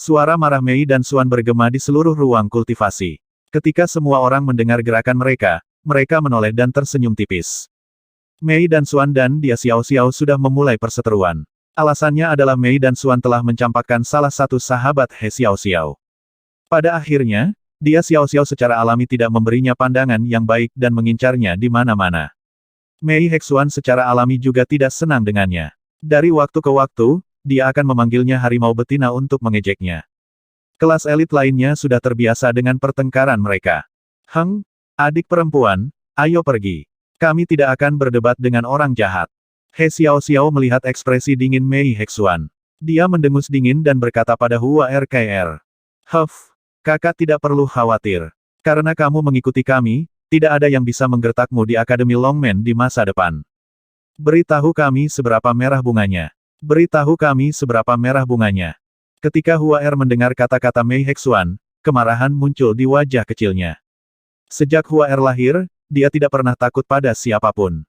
Suara marah Mei dan Xuan bergema di seluruh ruang kultivasi. Ketika semua orang mendengar gerakan mereka, mereka menoleh dan tersenyum tipis. Mei dan Xuan dan Dia Xiao-Xiao sudah memulai perseteruan. Alasannya adalah Mei dan Xuan telah mencampakkan salah satu sahabat He Xiao-Xiao. Pada akhirnya, Dia Xiao-Xiao secara alami tidak memberinya pandangan yang baik dan mengincarnya di mana-mana. Mei Hexuan secara alami juga tidak senang dengannya. Dari waktu ke waktu, dia akan memanggilnya harimau betina untuk mengejeknya. Kelas elit lainnya sudah terbiasa dengan pertengkaran mereka. Adik perempuan, ayo pergi. Kami tidak akan berdebat dengan orang jahat. He Xiao-Xiao melihat ekspresi dingin Mei Hexuan. Dia mendengus dingin dan berkata pada Hua RKR. Kakak tidak perlu khawatir. Karena kamu mengikuti kami, tidak ada yang bisa menggertakmu di Akademi Longmen di masa depan. Beritahu kami seberapa merah bunganya. Beritahu kami seberapa merah bunganya. Ketika Hua R mendengar kata-kata Mei Hexuan, kemarahan muncul di wajah kecilnya. Sejak Hua R lahir, dia tidak pernah takut pada siapapun.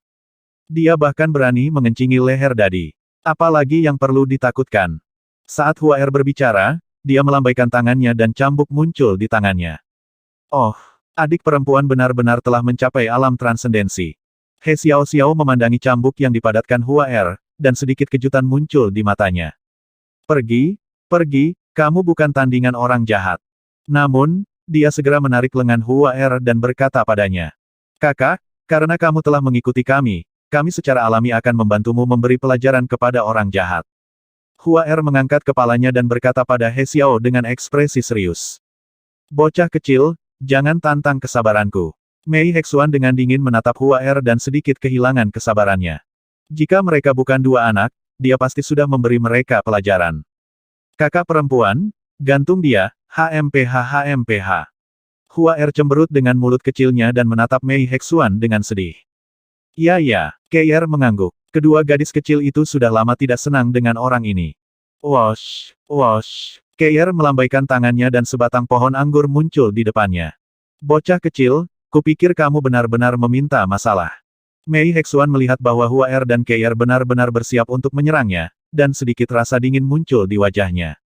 Dia bahkan berani mengencingi leher Dadi. Apalagi yang perlu ditakutkan. Saat Hua R berbicara, dia melambaikan tangannya dan cambuk muncul di tangannya. Oh, adik perempuan benar-benar telah mencapai alam transendensi. He Xiao-Xiao memandangi cambuk yang dipadatkan Hua R, dan sedikit kejutan muncul di matanya. Pergi, kamu bukan tandingan orang jahat. Namun, dia segera menarik lengan Hua R dan berkata padanya. Kakak, karena kamu telah mengikuti kami secara alami akan membantumu memberi pelajaran kepada orang jahat. Hua R mengangkat kepalanya dan berkata pada He Xiao dengan ekspresi serius. Bocah kecil, jangan tantang kesabaranku. Mei Hexuan dengan dingin menatap Hua R dan sedikit kehilangan kesabarannya. Jika mereka bukan dua anak, dia pasti sudah memberi mereka pelajaran. Kakak perempuan, gantung dia, HMPH. Hua R cemberut dengan mulut kecilnya dan menatap Mei Hexuan dengan sedih. Ya, KR mengangguk. Kedua gadis kecil itu sudah lama tidak senang dengan orang ini. Wosh. KR melambaikan tangannya dan sebatang pohon anggur muncul di depannya. Bocah kecil, kupikir kamu benar-benar meminta masalah. Mei Hexuan melihat bahwa Hua R dan KR benar-benar bersiap untuk menyerangnya, dan sedikit rasa dingin muncul di wajahnya.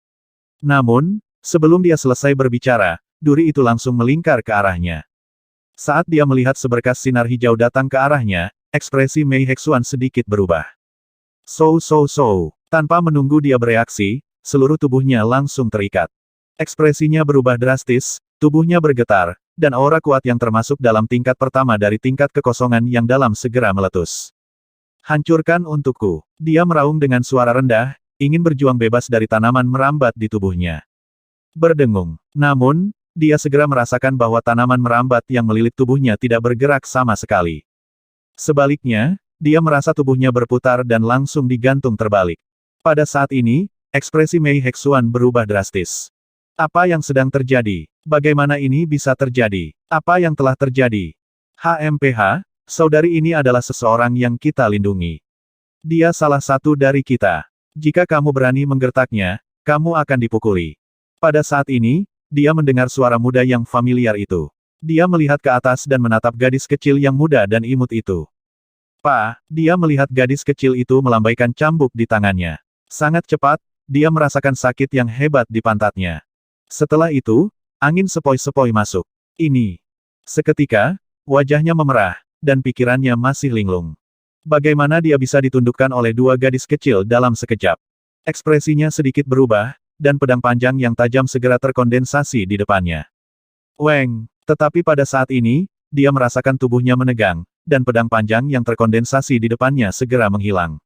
Namun, sebelum dia selesai berbicara, duri itu langsung melingkar ke arahnya. Saat dia melihat seberkas sinar hijau datang ke arahnya, ekspresi Mei Hexuan sedikit berubah. Tanpa menunggu dia bereaksi, seluruh tubuhnya langsung terikat. Ekspresinya berubah drastis, tubuhnya bergetar, dan aura kuat yang termasuk dalam tingkat pertama dari tingkat kekosongan yang dalam segera meletus. Hancurkan untukku. Dia meraung dengan suara rendah, ingin berjuang bebas dari tanaman merambat di tubuhnya. Berdengung. Namun, dia segera merasakan bahwa tanaman merambat yang melilit tubuhnya tidak bergerak sama sekali. Sebaliknya, dia merasa tubuhnya berputar dan langsung digantung terbalik. Pada saat ini, ekspresi Mei Hexuan berubah drastis. Apa yang sedang terjadi? Bagaimana ini bisa terjadi? Apa yang telah terjadi? HMPH, saudari ini adalah seseorang yang kita lindungi. Dia salah satu dari kita. Jika kamu berani menggertaknya, kamu akan dipukuli. Pada saat ini, dia mendengar suara muda yang familiar itu. Dia melihat ke atas dan menatap gadis kecil yang muda dan imut itu. Dia melihat gadis kecil itu melambaikan cambuk di tangannya. Sangat cepat, dia merasakan sakit yang hebat di pantatnya. Setelah itu, angin sepoi-sepoi masuk. Seketika, wajahnya memerah, dan pikirannya masih linglung. Bagaimana dia bisa ditundukkan oleh dua gadis kecil dalam sekejap? Ekspresinya sedikit berubah, dan pedang panjang yang tajam segera terkondensasi di depannya. Tetapi pada saat ini, dia merasakan tubuhnya menegang, dan pedang panjang yang terkondensasi di depannya segera menghilang.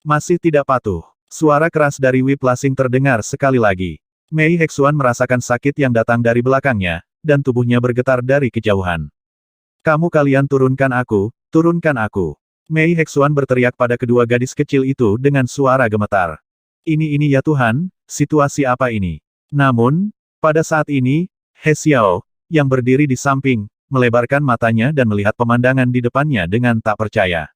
Masih tidak patuh. Suara keras dari Wi Plasing terdengar sekali lagi. Mei Hexuan merasakan sakit yang datang dari belakangnya, dan tubuhnya bergetar dari kejauhan. Kalian turunkan aku. Mei Hexuan berteriak pada kedua gadis kecil itu dengan suara gemetar. Ini ya Tuhan, situasi apa ini? Namun, pada saat ini, He Xiao, yang berdiri di samping, melebarkan matanya dan melihat pemandangan di depannya dengan tak percaya.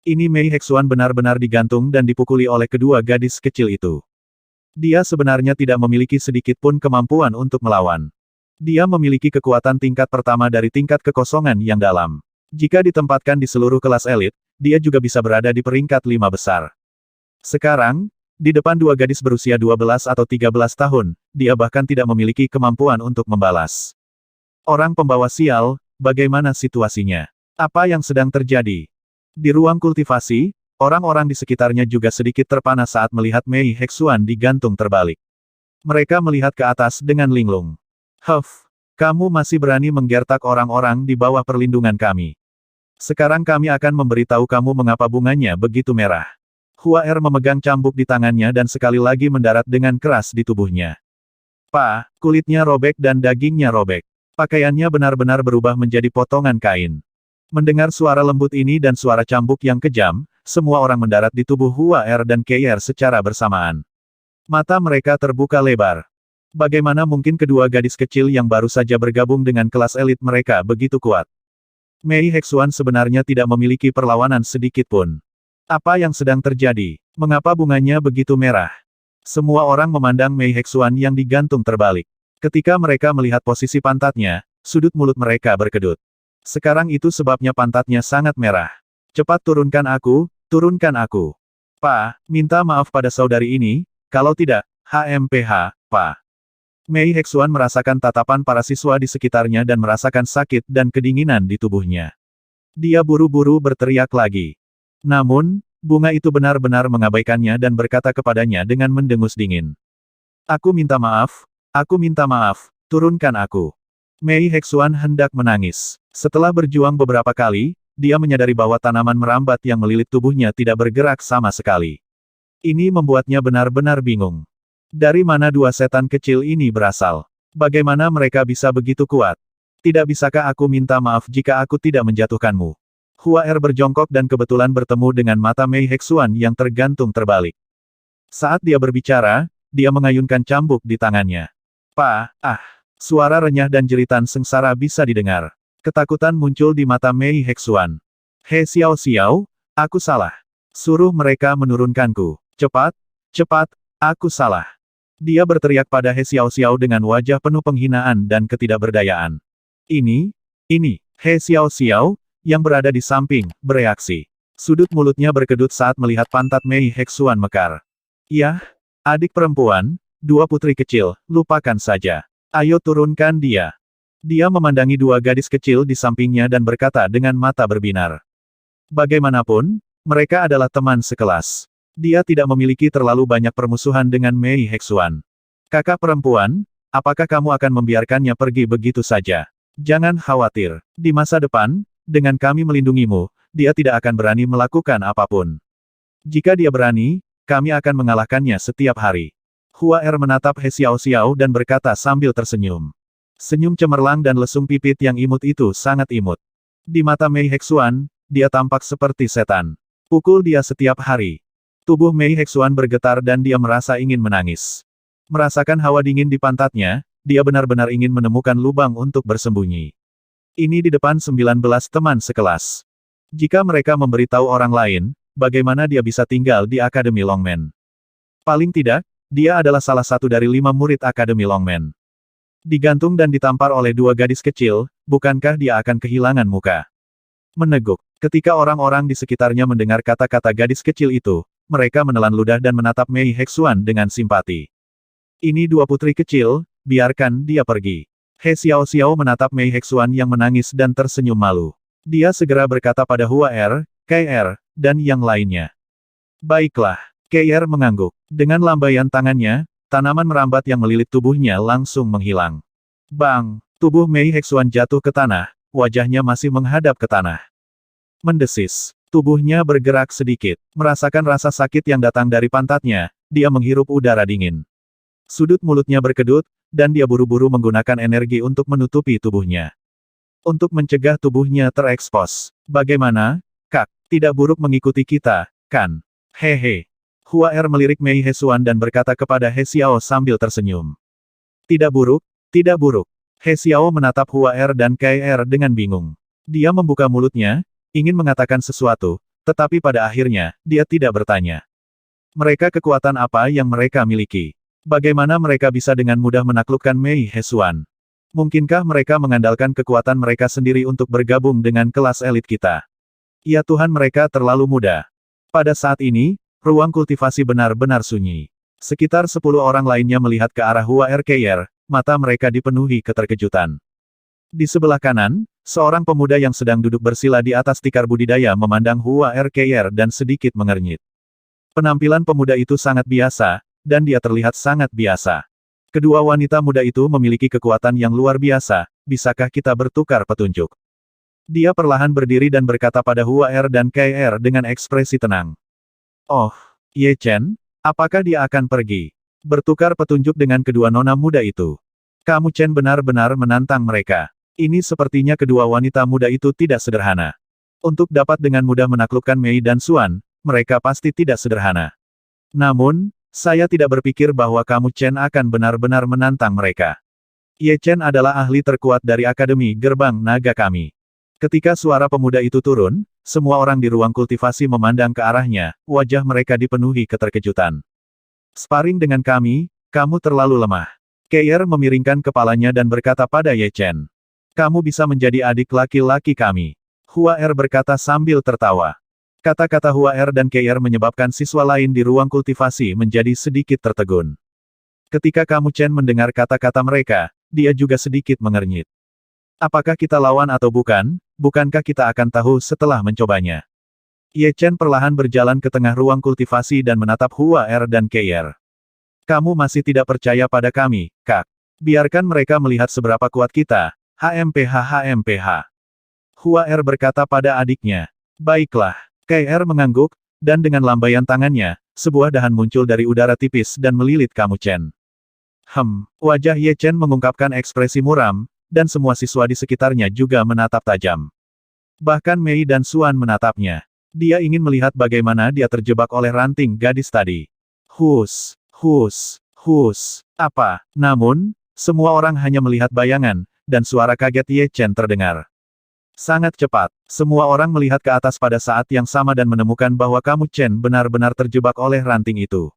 Mei Hexuan benar-benar digantung dan dipukuli oleh kedua gadis kecil itu. Dia sebenarnya tidak memiliki sedikit pun kemampuan untuk melawan. Dia memiliki kekuatan tingkat pertama dari tingkat kekosongan yang dalam. Jika ditempatkan di seluruh kelas elit, dia juga bisa berada di peringkat 5 besar. Sekarang, Di depan dua gadis berusia 12 atau 13 tahun, dia bahkan tidak memiliki kemampuan untuk membalas. Orang pembawa sial, bagaimana situasinya? Apa yang sedang terjadi? Di ruang kultivasi, orang-orang di sekitarnya juga sedikit terpana saat melihat Mei Hexuan digantung terbalik. Mereka melihat ke atas dengan linglung. Huff, kamu masih berani menggertak orang-orang di bawah perlindungan kami. Sekarang kami akan memberitahu kamu mengapa bunganya begitu merah. Hua Er memegang cambuk di tangannya dan sekali lagi mendarat dengan keras di tubuhnya. Kulitnya robek dan dagingnya robek. Pakaiannya benar-benar berubah menjadi potongan kain. Mendengar suara lembut ini dan suara cambuk yang kejam, semua orang mendarat di tubuh Hua Er dan Kei Er secara bersamaan. Mata mereka terbuka lebar. Bagaimana mungkin kedua gadis kecil yang baru saja bergabung dengan kelas elit mereka begitu kuat? Mei Hexuan sebenarnya tidak memiliki perlawanan sedikit pun. Apa yang sedang terjadi? Mengapa bunganya begitu merah? Semua orang memandang Mei Hexuan yang digantung terbalik. Ketika mereka melihat posisi pantatnya, sudut mulut mereka berkedut. Sekarang itu sebabnya pantatnya sangat merah. Cepat turunkan aku, turunkan aku. Minta maaf pada saudari ini, kalau tidak, HMPH, Mei Hexuan merasakan tatapan para siswa di sekitarnya dan merasakan sakit dan kedinginan di tubuhnya. Dia buru-buru berteriak lagi. Namun, bunga itu benar-benar mengabaikannya dan berkata kepadanya dengan mendengus dingin. Aku minta maaf, turunkan aku. Mei Hexuan hendak menangis. Setelah berjuang beberapa kali, dia menyadari bahwa tanaman merambat yang melilit tubuhnya tidak bergerak sama sekali. Ini membuatnya benar-benar bingung. Dari mana dua setan kecil ini berasal? Bagaimana mereka bisa begitu kuat? Tidak bisakah aku minta maaf jika aku tidak menjatuhkanmu? Hua Er berjongkok dan kebetulan bertemu dengan mata Mei Hexuan yang tergantung terbalik. Saat dia berbicara, dia mengayunkan cambuk di tangannya. Suara renyah dan jeritan sengsara bisa didengar. Ketakutan muncul di mata Mei Hexuan. He Xiao Xiao, aku salah. Suruh mereka menurunkanku. Cepat, aku salah. Dia berteriak pada He Xiao Xiao dengan wajah penuh penghinaan dan ketidakberdayaan. Ini, He Xiao Xiao, yang berada di samping, bereaksi. Sudut mulutnya berkedut saat melihat pantat Mei Hexuan mekar. Yah, adik perempuan, dua putri kecil, lupakan saja. Ayo turunkan dia. Dia memandangi dua gadis kecil di sampingnya dan berkata dengan mata berbinar. Bagaimanapun, mereka adalah teman sekelas. Dia tidak memiliki terlalu banyak permusuhan dengan Mei Hexuan. Kakak perempuan, apakah kamu akan membiarkannya pergi begitu saja? Jangan khawatir. Di masa depan, dengan kami melindungimu, dia tidak akan berani melakukan apapun. Jika dia berani, kami akan mengalahkannya setiap hari. Hua Er menatap He Xiao Xiao dan berkata sambil tersenyum. Senyum cemerlang dan lesung pipit yang imut itu sangat imut. Di mata Mei Hexuan, dia tampak seperti setan. Pukul dia setiap hari. Tubuh Mei Hexuan bergetar dan dia merasa ingin menangis. Merasakan hawa dingin di pantatnya, dia benar-benar ingin menemukan lubang untuk bersembunyi. Ini di depan 19 teman sekelas. Jika mereka memberitahu orang lain, bagaimana dia bisa tinggal di Akademi Longmen? Paling tidak, dia adalah salah satu dari 5 murid Akademi Longmen. Digantung dan ditampar oleh dua gadis kecil, bukankah dia akan kehilangan muka? Meneguk. Ketika orang-orang di sekitarnya mendengar kata-kata gadis kecil itu, mereka menelan ludah dan menatap Mei Hexuan dengan simpati. Ini dua putri kecil, biarkan dia pergi. He Xiao Xiao menatap Mei Hexuan yang menangis dan tersenyum malu. Dia segera berkata pada Hua Er, Kei Er, dan yang lainnya. Baiklah. Kei Er mengangguk. Dengan lambaian tangannya, tanaman merambat yang melilit tubuhnya langsung menghilang. Bang! Tubuh Mei Hexuan jatuh ke tanah, wajahnya masih menghadap ke tanah. Mendesis. Tubuhnya bergerak sedikit. Merasakan rasa sakit yang datang dari pantatnya, dia menghirup udara dingin. Sudut mulutnya berkedut, dan dia buru-buru menggunakan energi untuk menutupi tubuhnya. Untuk mencegah tubuhnya terekspos. Bagaimana, Kak? Tidak buruk mengikuti kita, kan? Hehe. Hua Er melirik Mei Hexuan dan berkata kepada He Xiao sambil tersenyum. Tidak buruk, tidak buruk. He Xiao menatap Hua Er dan Kei Er dengan bingung. Dia membuka mulutnya, ingin mengatakan sesuatu, tetapi pada akhirnya, dia tidak bertanya. Mereka kekuatan apa yang mereka miliki? Bagaimana mereka bisa dengan mudah menaklukkan Mei Hexuan? Mungkinkah mereka mengandalkan kekuatan mereka sendiri untuk bergabung dengan kelas elit kita? Ya Tuhan, mereka terlalu muda. Pada saat ini, Ruang kultivasi benar-benar sunyi. Sekitar 10 orang lainnya melihat ke arah Hua RKR, mata mereka dipenuhi keterkejutan. Di sebelah kanan, seorang pemuda yang sedang duduk bersila di atas tikar budidaya memandang Hua RKR dan sedikit mengernyit. Penampilan pemuda itu sangat biasa, dan dia terlihat sangat biasa. Kedua wanita muda itu memiliki kekuatan yang luar biasa, bisakah kita bertukar petunjuk? Dia perlahan berdiri dan berkata pada Hua R dan KR dengan ekspresi tenang. Oh, Ye Chen, apakah dia akan pergi? Bertukar petunjuk dengan kedua nona muda itu. Kamu Chen benar-benar menantang mereka. Ini sepertinya kedua wanita muda itu tidak sederhana. Untuk dapat dengan mudah menaklukkan Mei dan Xuan, mereka pasti tidak sederhana. Namun, saya tidak berpikir bahwa kamu Chen akan benar-benar menantang mereka. Ye Chen adalah ahli terkuat dari Akademi Gerbang Naga kami. Ketika suara pemuda itu turun, semua orang di ruang kultivasi memandang ke arahnya, wajah mereka dipenuhi keterkejutan. Sparring dengan kami, kamu terlalu lemah. KR memiringkan kepalanya dan berkata pada Ye Chen. Kamu bisa menjadi adik laki-laki kami. Hua R berkata sambil tertawa. Kata-kata Hua R dan KR menyebabkan siswa lain di ruang kultivasi menjadi sedikit tertegun. Ketika kamu Chen mendengar kata-kata mereka, dia juga sedikit mengernyit. Apakah kita lawan atau bukan, bukankah kita akan tahu setelah mencobanya? Ye Chen perlahan berjalan ke tengah ruang kultivasi dan menatap Hua R dan KR. Kamu masih tidak percaya pada kami, Kak. Biarkan mereka melihat seberapa kuat kita, HMPH. Hua R berkata pada adiknya. Baiklah. KR mengangguk, dan dengan lambaian tangannya, sebuah dahan muncul dari udara tipis dan melilit kamu Chen. Wajah Ye Chen mengungkapkan ekspresi muram, dan semua siswa di sekitarnya juga menatap tajam. Bahkan Mei dan Xuan menatapnya. Dia ingin melihat bagaimana dia terjebak oleh ranting gadis tadi. Hus. Apa? Namun, semua orang hanya melihat bayangan, dan suara kaget Ye Chen terdengar. Sangat cepat, semua orang melihat ke atas pada saat yang sama dan menemukan bahwa kamu Chen benar-benar terjebak oleh ranting itu.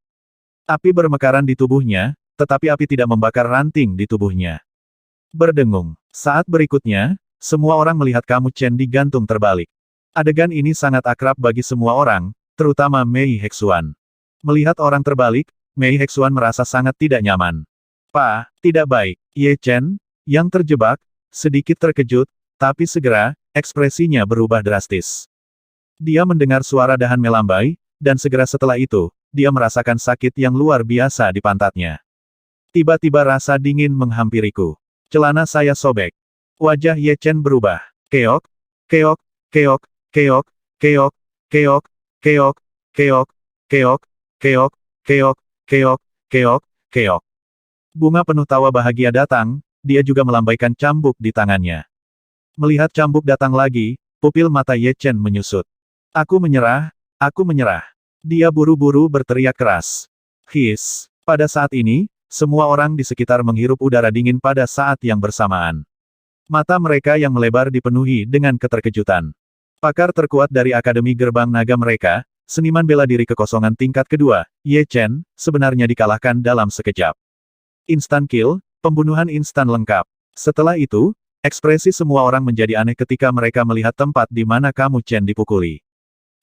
Api bermekaran di tubuhnya, tetapi api tidak membakar ranting di tubuhnya. Berdengung. Saat berikutnya, semua orang melihat kamu Chen digantung terbalik. Adegan ini sangat akrab bagi semua orang, terutama Mei Hexuan. Melihat orang terbalik, Mei Hexuan merasa sangat tidak nyaman. Tidak baik. Ye Chen, yang terjebak, sedikit terkejut, tapi segera, ekspresinya berubah drastis. Dia mendengar suara dahan melambai, dan segera setelah itu, dia merasakan sakit yang luar biasa di pantatnya. Tiba-tiba rasa dingin menghampiriku. Celana saya sobek. Wajah Ye Chen berubah. Keok. Bunga penuh tawa bahagia datang, dia juga melambaikan cambuk di tangannya. Melihat cambuk datang lagi, pupil mata Ye Chen menyusut. Aku menyerah. Dia buru-buru berteriak keras. His. Pada saat ini, semua orang di sekitar menghirup udara dingin pada saat yang bersamaan. Mata mereka yang melebar dipenuhi dengan keterkejutan. Pakar terkuat dari Akademi Gerbang Naga mereka, seniman bela diri kekosongan tingkat kedua, Ye Chen, sebenarnya dikalahkan dalam sekejap. Instant kill, pembunuhan instan lengkap. Setelah itu, ekspresi semua orang menjadi aneh ketika mereka melihat tempat di mana kamu Chen dipukuli.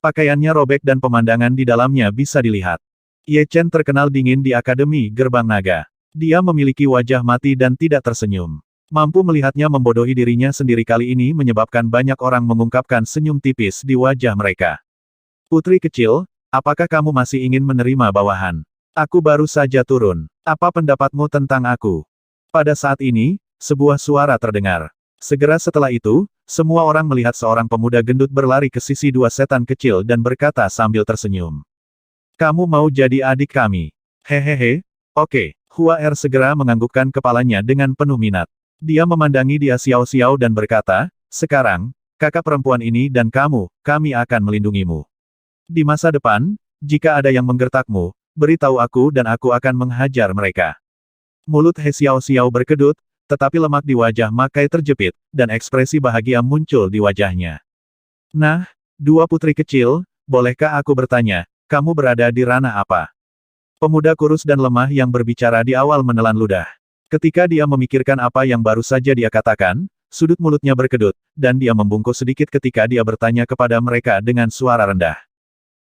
Pakaiannya robek dan pemandangan di dalamnya bisa dilihat. Ye Chen terkenal dingin di Akademi Gerbang Naga. Dia memiliki wajah mati dan tidak tersenyum. Mampu melihatnya membodohi dirinya sendiri kali ini menyebabkan banyak orang mengungkapkan senyum tipis di wajah mereka. Putri kecil, apakah kamu masih ingin menerima bawahan? Aku baru saja turun. Apa pendapatmu tentang aku? Pada saat ini, sebuah suara terdengar. Segera setelah itu, semua orang melihat seorang pemuda gendut berlari ke sisi dua setan kecil dan berkata sambil tersenyum. Kamu mau jadi adik kami? Hehehe, oke. Hua R segera menganggukkan kepalanya dengan penuh minat. Dia memandangi dia Xiao-Xiao dan berkata, sekarang, kakak perempuan ini dan kamu, kami akan melindungimu. Di masa depan, jika ada yang menggertakmu, beritahu aku dan aku akan menghajar mereka. Mulut He Xiao-Xiao berkedut, tetapi lemak di wajah Makai terjepit, dan ekspresi bahagia muncul di wajahnya. Nah, dua putri kecil, bolehkah aku bertanya, kamu berada di ranah apa? Pemuda kurus dan lemah yang berbicara di awal menelan ludah. Ketika dia memikirkan apa yang baru saja dia katakan, sudut mulutnya berkedut, dan dia membungkuk sedikit ketika dia bertanya kepada mereka dengan suara rendah.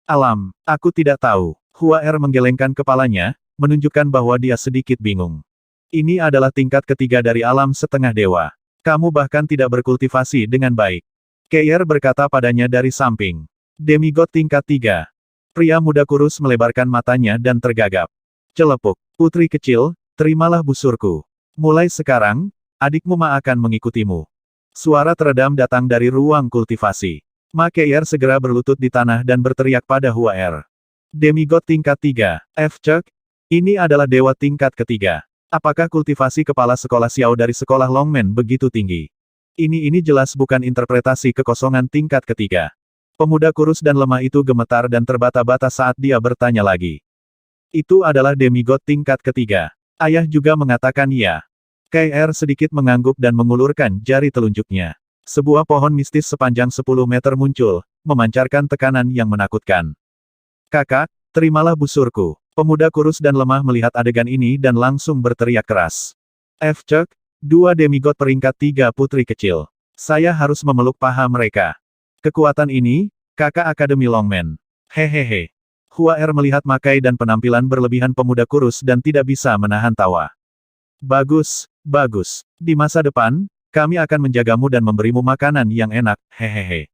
Alam, aku tidak tahu. Hua Er menggelengkan kepalanya, menunjukkan bahwa dia sedikit bingung. Ini adalah tingkat ketiga dari alam setengah dewa. Kamu bahkan tidak berkultivasi dengan baik. Keir berkata padanya dari samping. Demigod tingkat 3. Pria muda kurus melebarkan matanya dan tergagap. Celepuk. Putri kecil, terimalah busurku. Mulai sekarang, adikmu Ma akan mengikutimu. Suara teredam datang dari ruang kultivasi. Ma Keir segera berlutut di tanah dan berteriak pada Hua Er. Demigod tingkat 3. F-Cek. Ini adalah dewa tingkat ketiga. Apakah kultivasi kepala sekolah Xiao dari sekolah Longmen begitu tinggi? Ini jelas bukan interpretasi kekosongan tingkat ketiga. Pemuda kurus dan lemah itu gemetar dan terbata-bata saat dia bertanya lagi. Itu adalah demigod tingkat ketiga. Ayah juga mengatakan iya. KR sedikit mengangguk dan mengulurkan jari telunjuknya. Sebuah pohon mistis sepanjang 10 meter muncul, memancarkan tekanan yang menakutkan. Kakak, terimalah busurku. Pemuda kurus dan lemah melihat adegan ini dan langsung berteriak keras. F-Cek, 2 demigod peringkat 3 putri kecil. Saya harus memeluk paha mereka. Kekuatan ini, kakak Akademi Longmen. Hehehe. Hua Er melihat makai dan penampilan berlebihan pemuda kurus dan tidak bisa menahan tawa. Bagus, bagus. Di masa depan, kami akan menjagamu dan memberimu makanan yang enak, hehehe.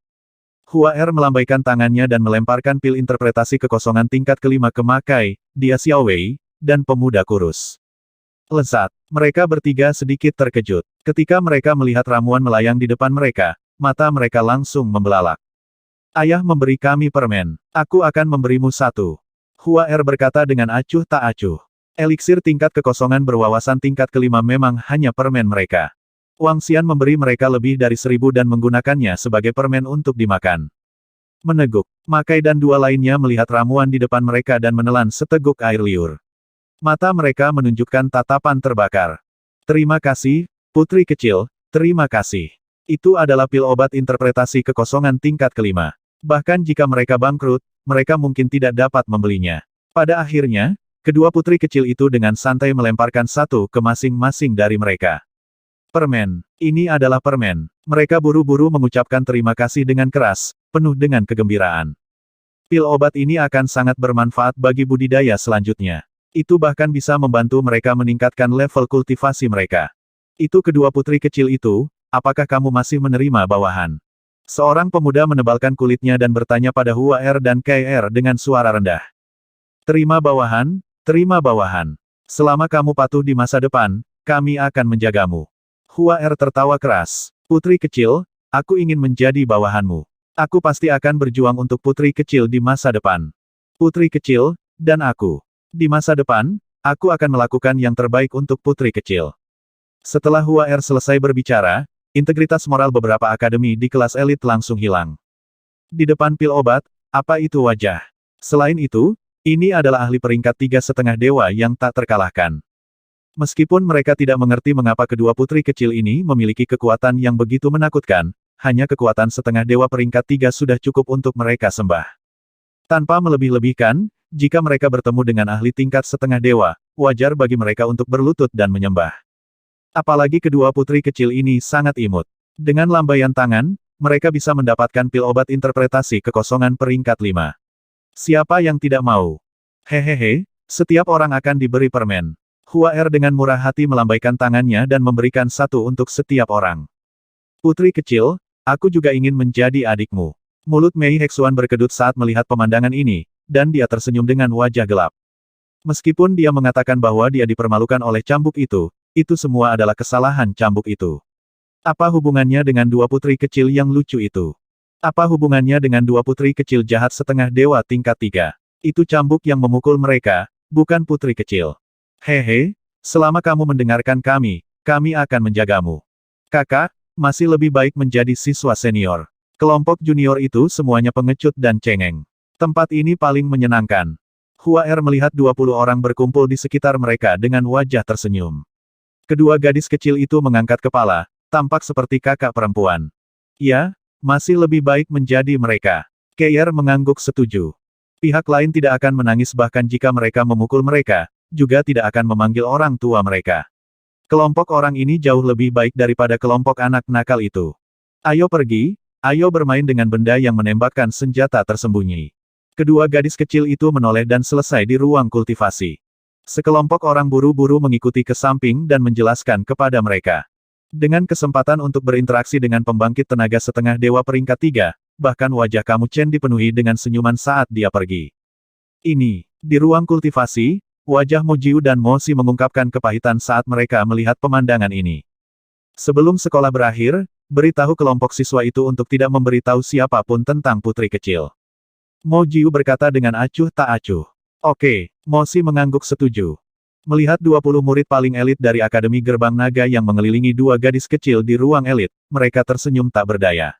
Hua Er melambaikan tangannya dan melemparkan pil interpretasi kekosongan tingkat kelima ke Makai, Dia Xiaowei, dan pemuda kurus. Lezat. Mereka bertiga sedikit terkejut. Ketika mereka melihat ramuan melayang di depan mereka, mata mereka langsung membelalak. Ayah memberi kami permen. Aku akan memberimu satu. Hua Er berkata dengan acuh tak acuh. Eliksir tingkat kekosongan berwawasan tingkat kelima memang hanya permen mereka. Wang Xian memberi mereka lebih dari 1000 dan menggunakannya sebagai permen untuk dimakan. Meneguk. Makai dan 2 lainnya melihat ramuan di depan mereka dan menelan seteguk air liur. Mata mereka menunjukkan tatapan terbakar. Terima kasih, putri kecil, terima kasih. Itu adalah pil obat interpretasi kekosongan tingkat kelima. Bahkan jika mereka bangkrut, mereka mungkin tidak dapat membelinya. Pada akhirnya, kedua putri kecil itu dengan santai melemparkan satu ke masing-masing dari mereka. Permen. Ini adalah permen. Mereka buru-buru mengucapkan terima kasih dengan keras, penuh dengan kegembiraan. Pil obat ini akan sangat bermanfaat bagi budidaya selanjutnya. Itu bahkan bisa membantu mereka meningkatkan level kultivasi mereka. Itu kedua putri kecil itu, apakah kamu masih menerima bawahan? Seorang pemuda menebalkan kulitnya dan bertanya pada Hua Er dan KR dengan suara rendah. Terima bawahan, terima bawahan. Selama kamu patuh di masa depan, kami akan menjagamu. Hua Er tertawa keras. Putri kecil, aku ingin menjadi bawahanmu. Aku pasti akan berjuang untuk putri kecil di masa depan. Putri kecil, dan aku. Di masa depan, aku akan melakukan yang terbaik untuk putri kecil. Setelah Hua Er selesai berbicara, integritas moral beberapa akademi di kelas elit langsung hilang. Di depan pil obat, apa itu wajah? Selain itu, ini adalah ahli peringkat 3,5 dewa yang tak terkalahkan. Meskipun mereka tidak mengerti mengapa kedua putri kecil ini memiliki kekuatan yang begitu menakutkan, hanya kekuatan setengah dewa peringkat 3 sudah cukup untuk mereka sembah. Tanpa melebih-lebihkan, jika mereka bertemu dengan ahli tingkat setengah dewa, wajar bagi mereka untuk berlutut dan menyembah. Apalagi kedua putri kecil ini sangat imut. Dengan lambaian tangan, mereka bisa mendapatkan pil obat interpretasi kekosongan peringkat 5. Siapa yang tidak mau? Hehehe, setiap orang akan diberi permen. Hua Er dengan murah hati melambaikan tangannya dan memberikan satu untuk setiap orang. Putri kecil, aku juga ingin menjadi adikmu. Mulut Mei Hexuan berkedut saat melihat pemandangan ini, dan dia tersenyum dengan wajah gelap. Meskipun dia mengatakan bahwa dia dipermalukan oleh cambuk itu semua adalah kesalahan cambuk itu. Apa hubungannya dengan dua putri kecil yang lucu itu? Apa hubungannya dengan dua putri kecil jahat setengah dewa tingkat 3? Itu cambuk yang memukul mereka, bukan putri kecil. Hehe, selama kamu mendengarkan kami akan menjagamu. Kakak, masih lebih baik menjadi siswa senior. Kelompok junior itu semuanya pengecut dan cengeng. Tempat ini paling menyenangkan. Hua Er melihat 20 orang berkumpul di sekitar mereka dengan wajah tersenyum. Kedua gadis kecil itu mengangkat kepala, tampak seperti kakak perempuan. Ya, masih lebih baik menjadi mereka. Keir mengangguk setuju. Pihak lain tidak akan menangis bahkan jika mereka memukul mereka, juga tidak akan memanggil orang tua mereka. Kelompok orang ini jauh lebih baik daripada kelompok anak nakal itu. Ayo pergi, ayo bermain dengan benda yang menembakkan senjata tersembunyi. Kedua gadis kecil itu menoleh dan selesai di ruang kultivasi. Sekelompok orang buru-buru mengikuti ke samping dan menjelaskan kepada mereka. Dengan kesempatan untuk berinteraksi dengan pembangkit tenaga setengah dewa peringkat 3, bahkan wajah kamu Chen dipenuhi dengan senyuman saat dia pergi. Ini, di ruang kultivasi, wajah Mo Jiu dan Mo Si mengungkapkan kepahitan saat mereka melihat pemandangan ini. Sebelum sekolah berakhir, beritahu kelompok siswa itu untuk tidak memberitahu siapapun tentang putri kecil. Mo Jiu berkata dengan acuh tak acuh. Oke, Mo Si mengangguk setuju. Melihat 20 murid paling elit dari Akademi Gerbang Naga yang mengelilingi dua gadis kecil di ruang elit, mereka tersenyum tak berdaya.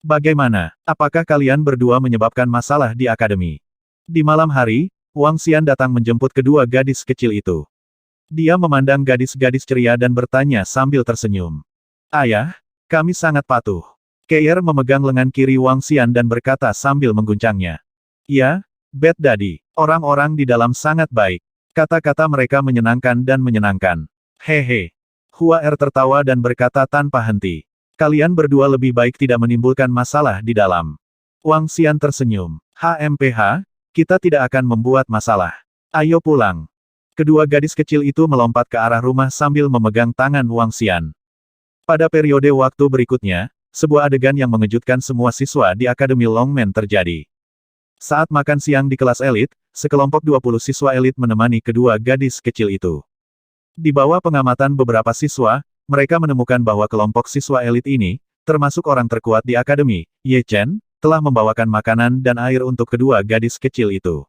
Bagaimana? Apakah kalian berdua menyebabkan masalah di akademi? Di malam hari, Wang Xian datang menjemput kedua gadis kecil itu. Dia memandang gadis-gadis ceria dan bertanya sambil tersenyum. Ayah, kami sangat patuh. Keir memegang lengan kiri Wang Xian dan berkata sambil mengguncangnya. Ya, Bad Daddy, orang-orang di dalam sangat baik. Kata-kata mereka menyenangkan dan menyenangkan. Hehe. Hua Er tertawa dan berkata tanpa henti. Kalian berdua lebih baik tidak menimbulkan masalah di dalam. Wang Xian tersenyum. HMPH, kita tidak akan membuat masalah. Ayo pulang. Kedua gadis kecil itu melompat ke arah rumah sambil memegang tangan Wang Xian. Pada periode waktu berikutnya, sebuah adegan yang mengejutkan semua siswa di Akademi Longmen terjadi. Saat makan siang di kelas elit, sekelompok 20 siswa elit menemani kedua gadis kecil itu. Di bawah pengamatan beberapa siswa, mereka menemukan bahwa kelompok siswa elit ini, termasuk orang terkuat di akademi, Ye Chen, telah membawakan makanan dan air untuk kedua gadis kecil itu.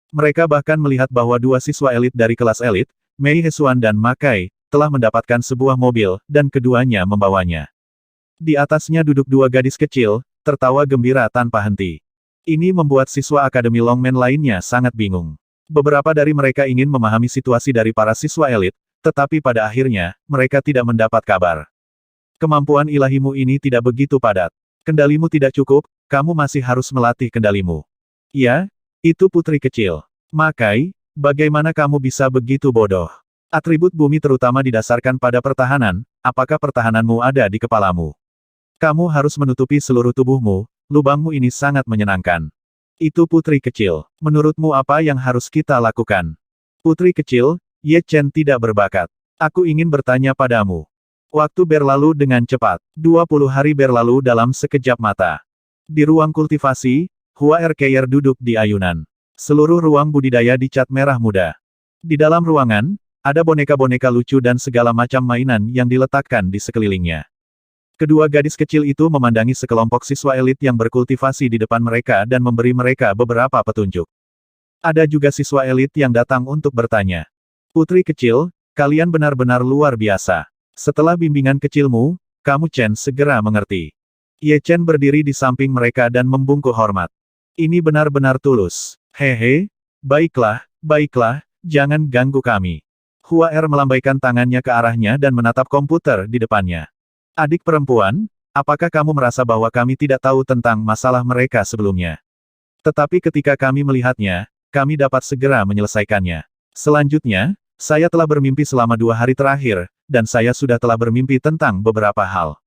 Mereka bahkan melihat bahwa dua siswa elit dari kelas elit, Mei Hesuan dan Ma Kai, telah mendapatkan sebuah mobil, dan keduanya membawanya. Di atasnya duduk dua gadis kecil, tertawa gembira tanpa henti. Ini membuat siswa Akademi Longmen lainnya sangat bingung. Beberapa dari mereka ingin memahami situasi dari para siswa elit, tetapi pada akhirnya, mereka tidak mendapat kabar. Kemampuan ilahimu ini tidak begitu padat. Kendalimu tidak cukup, kamu masih harus melatih kendalimu. Ya, itu putri kecil. Ma Kai, bagaimana kamu bisa begitu bodoh? Atribut bumi terutama didasarkan pada pertahanan, apakah pertahananmu ada di kepalamu? Kamu harus menutupi seluruh tubuhmu. Lubangmu ini sangat menyenangkan. Itu putri kecil. Menurutmu apa yang harus kita lakukan? Putri kecil, Ye Chen tidak berbakat. Aku ingin bertanya padamu. Waktu berlalu dengan cepat. 20 hari berlalu dalam sekejap mata. Di ruang kultivasi, Hua Er Keir duduk di ayunan. Seluruh ruang budidaya dicat merah muda. Di dalam ruangan, ada boneka-boneka lucu dan segala macam mainan yang diletakkan di sekelilingnya. Kedua gadis kecil itu memandangi sekelompok siswa elit yang berkultivasi di depan mereka dan memberi mereka beberapa petunjuk. Ada juga siswa elit yang datang untuk bertanya. Putri kecil, kalian benar-benar luar biasa. Setelah bimbingan kecilmu, kamu Chen segera mengerti. Ye Chen berdiri di samping mereka dan membungkuk hormat. Ini benar-benar tulus. Hehe, baiklah, jangan ganggu kami. Hua Er melambaikan tangannya ke arahnya dan menatap komputer di depannya. Adik perempuan, apakah kamu merasa bahwa kami tidak tahu tentang masalah mereka sebelumnya? Tetapi ketika kami melihatnya, kami dapat segera menyelesaikannya. Selanjutnya, saya telah bermimpi selama 2 hari terakhir, dan saya sudah telah bermimpi tentang beberapa hal.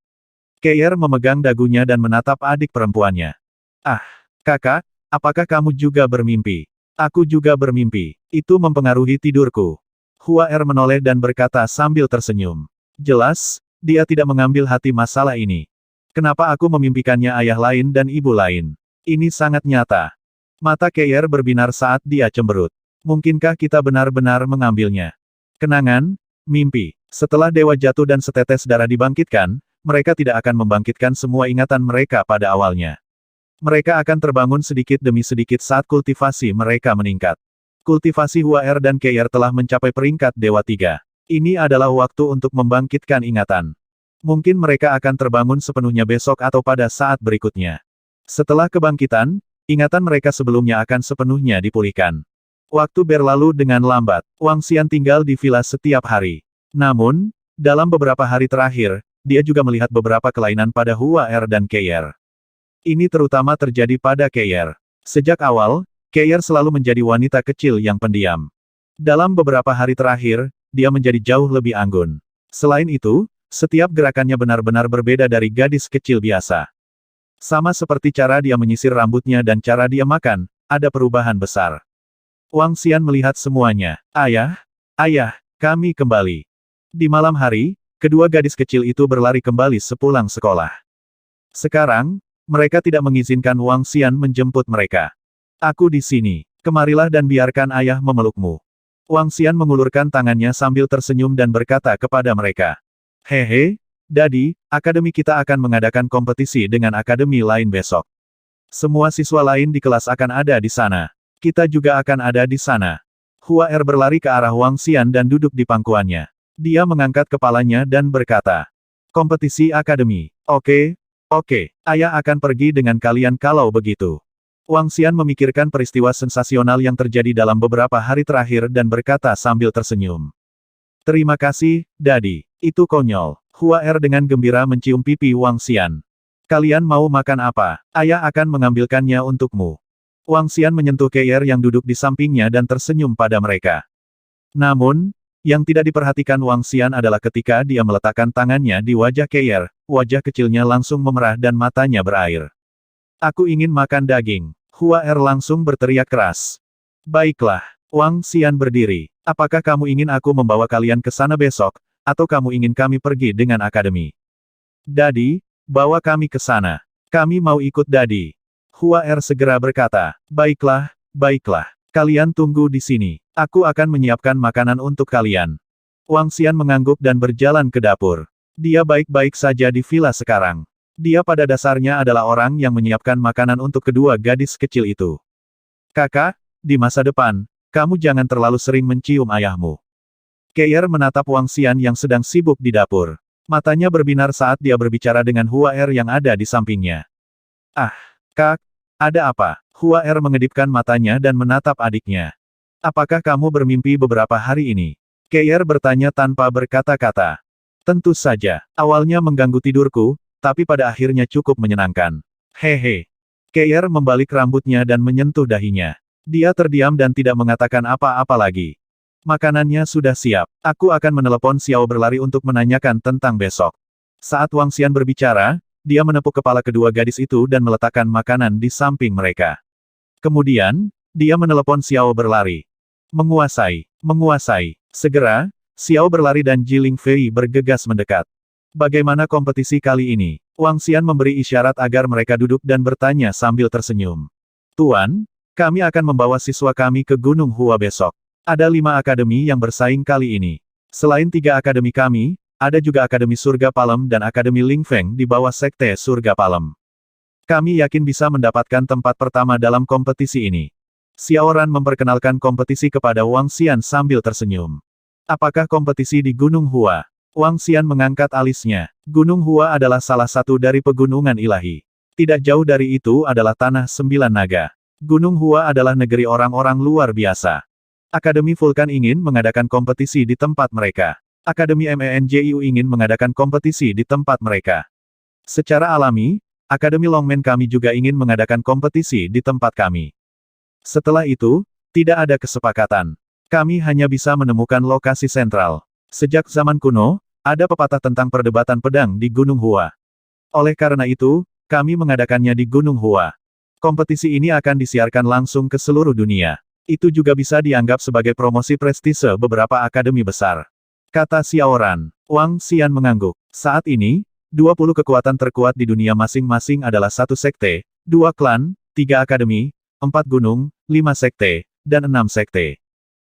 Keir memegang dagunya dan menatap adik perempuannya. Ah, kakak, apakah kamu juga bermimpi? Aku juga bermimpi. Itu mempengaruhi tidurku. Hua Er menoleh dan berkata sambil tersenyum. Jelas, dia tidak mengambil hati masalah ini. Kenapa aku memimpikannya ayah lain dan ibu lain? Ini sangat nyata. Mata Keir berbinar saat dia cemberut. Mungkinkah kita benar-benar mengambilnya? Kenangan, mimpi. Setelah dewa jatuh dan setetes darah dibangkitkan, mereka tidak akan membangkitkan semua ingatan mereka pada awalnya. Mereka akan terbangun sedikit demi sedikit saat kultivasi mereka meningkat. Kultivasi Hua Er dan Keir telah mencapai peringkat Dewa 3. Ini adalah waktu untuk membangkitkan ingatan. Mungkin mereka akan terbangun sepenuhnya besok atau pada saat berikutnya. Setelah kebangkitan, ingatan mereka sebelumnya akan sepenuhnya dipulihkan. Waktu berlalu dengan lambat. Wang Xian tinggal di villa setiap hari. Namun, dalam beberapa hari terakhir, dia juga melihat beberapa kelainan pada Hua Er dan Keir. Ini terutama terjadi pada Keir. Sejak awal, Keir selalu menjadi wanita kecil yang pendiam. Dalam beberapa hari terakhir, dia menjadi jauh lebih anggun. Selain itu, setiap gerakannya benar-benar berbeda dari gadis kecil biasa. Sama seperti cara dia menyisir rambutnya dan cara dia makan, ada perubahan besar. Wang Xian melihat semuanya. Ayah, ayah, kami kembali. Di malam hari, kedua gadis kecil itu berlari kembali sepulang sekolah. Sekarang, mereka tidak mengizinkan Wang Xian menjemput mereka. Aku di sini. Kemarilah dan biarkan ayah memelukmu. Wang Xian mengulurkan tangannya sambil tersenyum dan berkata kepada mereka. Hehe, Dadi, akademi kita akan mengadakan kompetisi dengan akademi lain besok. Semua siswa lain di kelas akan ada di sana. Kita juga akan ada di sana. Hua Er berlari ke arah Wang Xian dan duduk di pangkuannya. Dia mengangkat kepalanya dan berkata. Kompetisi akademi. Oke, ayah akan pergi dengan kalian kalau begitu. Wang Xian memikirkan peristiwa sensasional yang terjadi dalam beberapa hari terakhir dan berkata sambil tersenyum. Terima kasih, Dadi. Itu konyol. Hua Er dengan gembira mencium pipi Wang Xian. Kalian mau makan apa? Ayah akan mengambilkannya untukmu. Wang Xian menyentuh Keier yang duduk di sampingnya dan tersenyum pada mereka. Namun, yang tidak diperhatikan Wang Xian adalah ketika dia meletakkan tangannya di wajah Keier, wajah kecilnya langsung memerah dan matanya berair. Aku ingin makan daging. Hua Er langsung berteriak keras. Baiklah, Wang Xian berdiri. Apakah kamu ingin aku membawa kalian ke sana besok, atau kamu ingin kami pergi dengan akademi? Dadi, bawa kami ke sana. Kami mau ikut Dadi. Hua Er segera berkata, baiklah, kalian tunggu di sini. Aku akan menyiapkan makanan untuk kalian. Wang Xian mengangguk dan berjalan ke dapur. Dia baik-baik saja di villa sekarang. Dia pada dasarnya adalah orang yang menyiapkan makanan untuk kedua gadis kecil itu. Kakak, di masa depan, kamu jangan terlalu sering mencium ayahmu. Keier menatap Wang Xian yang sedang sibuk di dapur. Matanya berbinar saat dia berbicara dengan Hua Er yang ada di sampingnya. Ah, Kak, ada apa? Hua Er mengedipkan matanya dan menatap adiknya. Apakah kamu bermimpi beberapa hari ini? Keier bertanya tanpa berkata-kata. Tentu saja, awalnya mengganggu tidurku, tapi pada akhirnya cukup menyenangkan. Hehe. Keier membalik rambutnya dan menyentuh dahinya. Dia terdiam dan tidak mengatakan apa-apa lagi. Makanannya sudah siap. Aku akan menelepon Xiao berlari untuk menanyakan tentang besok. Saat Wang Xian berbicara, dia menepuk kepala kedua gadis itu dan meletakkan makanan di samping mereka. Kemudian, dia menelepon Xiao berlari. Menguasai. Segera, Xiao berlari dan Jiling Fei bergegas mendekat. Bagaimana kompetisi kali ini? Wang Xian memberi isyarat agar mereka duduk dan bertanya sambil tersenyum. Tuan, kami akan membawa siswa kami ke Gunung Hua besok. Ada 5 akademi yang bersaing kali ini. Selain 3 akademi kami, ada juga Akademi Surga Palem dan Akademi Ling Feng di bawah Sekte Surga Palem. Kami yakin bisa mendapatkan tempat pertama dalam kompetisi ini. Xiao Ran memperkenalkan kompetisi kepada Wang Xian sambil tersenyum. Apakah kompetisi di Gunung Hua? Wang Xian mengangkat alisnya. Gunung Hua adalah salah satu dari pegunungan ilahi. Tidak jauh dari itu adalah Tanah 9 Naga. Gunung Hua adalah negeri orang-orang luar biasa. Akademi Vulkan ingin mengadakan kompetisi di tempat mereka. Akademi MENJIU ingin mengadakan kompetisi di tempat mereka. Secara alami, Akademi Longmen kami juga ingin mengadakan kompetisi di tempat kami. Setelah itu, tidak ada kesepakatan. Kami hanya bisa menemukan lokasi sentral. Sejak zaman kuno, ada pepatah tentang perdebatan pedang di Gunung Hua. Oleh karena itu, kami mengadakannya di Gunung Hua. Kompetisi ini akan disiarkan langsung ke seluruh dunia. Itu juga bisa dianggap sebagai promosi prestise beberapa akademi besar. Kata Xiao Ran. Wang Xian mengangguk. Saat ini, 20 kekuatan terkuat di dunia masing-masing adalah 1 sekte, 2 klan, 3 akademi, 4 gunung, 5 sekte, dan 6 sekte.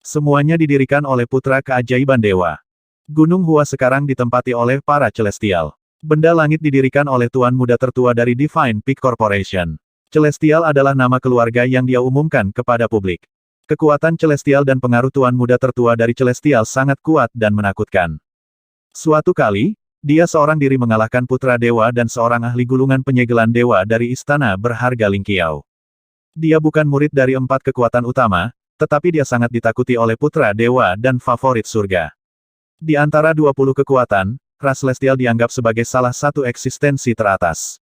Semuanya didirikan oleh putra keajaiban dewa. Gunung Hua sekarang ditempati oleh para Celestial. Benda langit didirikan oleh tuan muda tertua dari Divine Peak Corporation. Celestial adalah nama keluarga yang dia umumkan kepada publik. Kekuatan Celestial dan pengaruh tuan muda tertua dari Celestial sangat kuat dan menakutkan. Suatu kali, dia seorang diri mengalahkan putra dewa dan seorang ahli gulungan penyegelan dewa dari istana berharga Lingqiao. Dia bukan murid dari 4 kekuatan utama, tetapi dia sangat ditakuti oleh putra dewa dan favorit surga. Di antara 20 kekuatan, ras Celestial dianggap sebagai salah satu eksistensi teratas.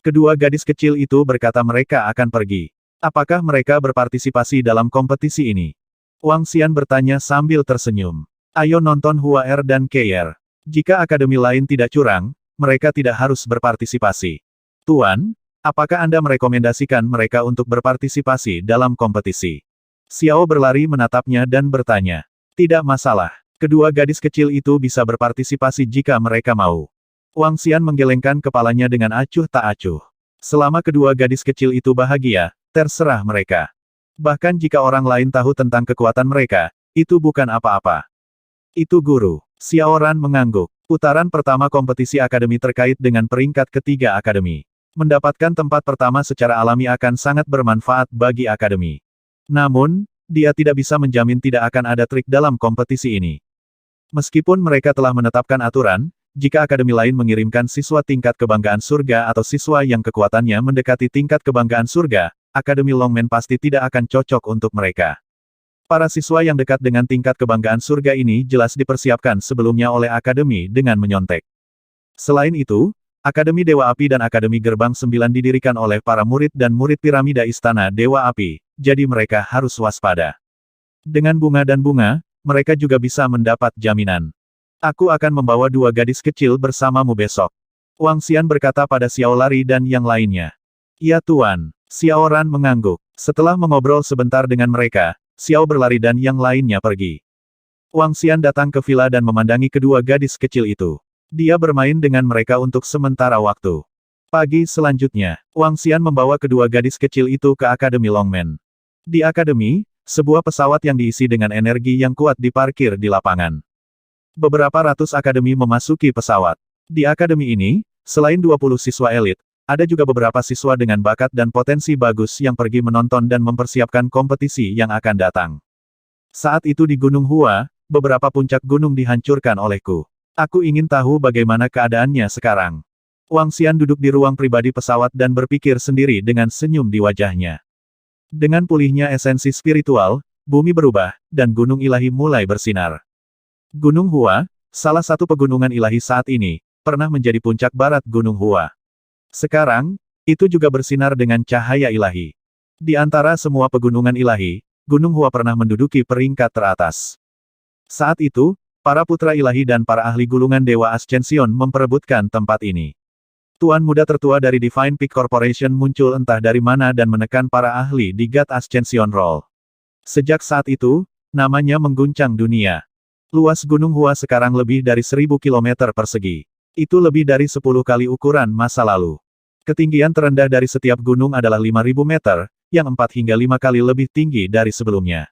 Kedua gadis kecil itu berkata mereka akan pergi. Apakah mereka berpartisipasi dalam kompetisi ini? Wang Xian bertanya sambil tersenyum. Ayo nonton Hua Er dan Keier. Jika akademi lain tidak curang, mereka tidak harus berpartisipasi. Tuan, Apakah Anda merekomendasikan mereka untuk berpartisipasi dalam kompetisi? Xiao berlari menatapnya dan bertanya. Tidak masalah. Kedua gadis kecil itu bisa berpartisipasi jika mereka mau. Wang Xian menggelengkan kepalanya dengan acuh tak acuh. Selama kedua gadis kecil itu bahagia, terserah mereka. Bahkan jika orang lain tahu tentang kekuatan mereka, itu bukan apa-apa. Itu guru. Xiao Ran mengangguk. Putaran pertama kompetisi akademi terkait dengan peringkat ketiga akademi. Mendapatkan tempat pertama secara alami akan sangat bermanfaat bagi akademi. Namun, dia tidak bisa menjamin tidak akan ada trik dalam kompetisi ini. Meskipun mereka telah menetapkan aturan, jika akademi lain mengirimkan siswa tingkat kebanggaan surga atau siswa yang kekuatannya mendekati tingkat kebanggaan surga, akademi Longmen pasti tidak akan cocok untuk mereka. Para siswa yang dekat dengan tingkat kebanggaan surga ini jelas dipersiapkan sebelumnya oleh akademi dengan menyontek. Selain itu, Akademi Dewa Api dan Akademi Gerbang 9 didirikan oleh para murid dan murid piramida Istana Dewa Api, jadi mereka harus waspada. Dengan bunga dan bunga, mereka juga bisa mendapat jaminan. Aku akan membawa dua gadis kecil bersamamu besok. Wang Xian berkata pada Xiao Lari dan yang lainnya. Ya Tuan. Xiao Ran mengangguk. Setelah mengobrol sebentar dengan mereka, Xiao berlari dan yang lainnya pergi. Wang Xian datang ke villa dan memandangi kedua gadis kecil itu. Dia bermain dengan mereka untuk sementara waktu. Pagi selanjutnya, Wang Xian membawa kedua gadis kecil itu ke Akademi Longmen. Di akademi, sebuah pesawat yang diisi dengan energi yang kuat diparkir di lapangan. Beberapa ratus akademi memasuki pesawat. Di akademi ini, selain 20 siswa elit, ada juga beberapa siswa dengan bakat dan potensi bagus yang pergi menonton dan mempersiapkan kompetisi yang akan datang. Saat itu di Gunung Hua, beberapa puncak gunung dihancurkan olehku. Aku ingin tahu bagaimana keadaannya sekarang. Wang Xian duduk di ruang pribadi pesawat dan berpikir sendiri dengan senyum di wajahnya. Dengan pulihnya esensi spiritual, bumi berubah, dan gunung ilahi mulai bersinar. Gunung Hua, salah satu pegunungan ilahi saat ini, pernah menjadi puncak barat Gunung Hua. Sekarang, itu juga bersinar dengan cahaya ilahi. Di antara semua pegunungan ilahi, Gunung Hua pernah menduduki peringkat teratas. Saat itu, para putra ilahi dan para ahli gulungan Dewa Ascension memperebutkan tempat ini. Tuan muda tertua dari Divine Peak Corporation muncul entah dari mana dan menekan para ahli di God Ascension Roll. Sejak saat itu, namanya mengguncang dunia. Luas Gunung Hua sekarang lebih dari 1000 km persegi. Itu lebih dari 10 kali ukuran masa lalu. Ketinggian terendah dari setiap gunung adalah 5000 meter, yang 4 hingga 5 kali lebih tinggi dari sebelumnya.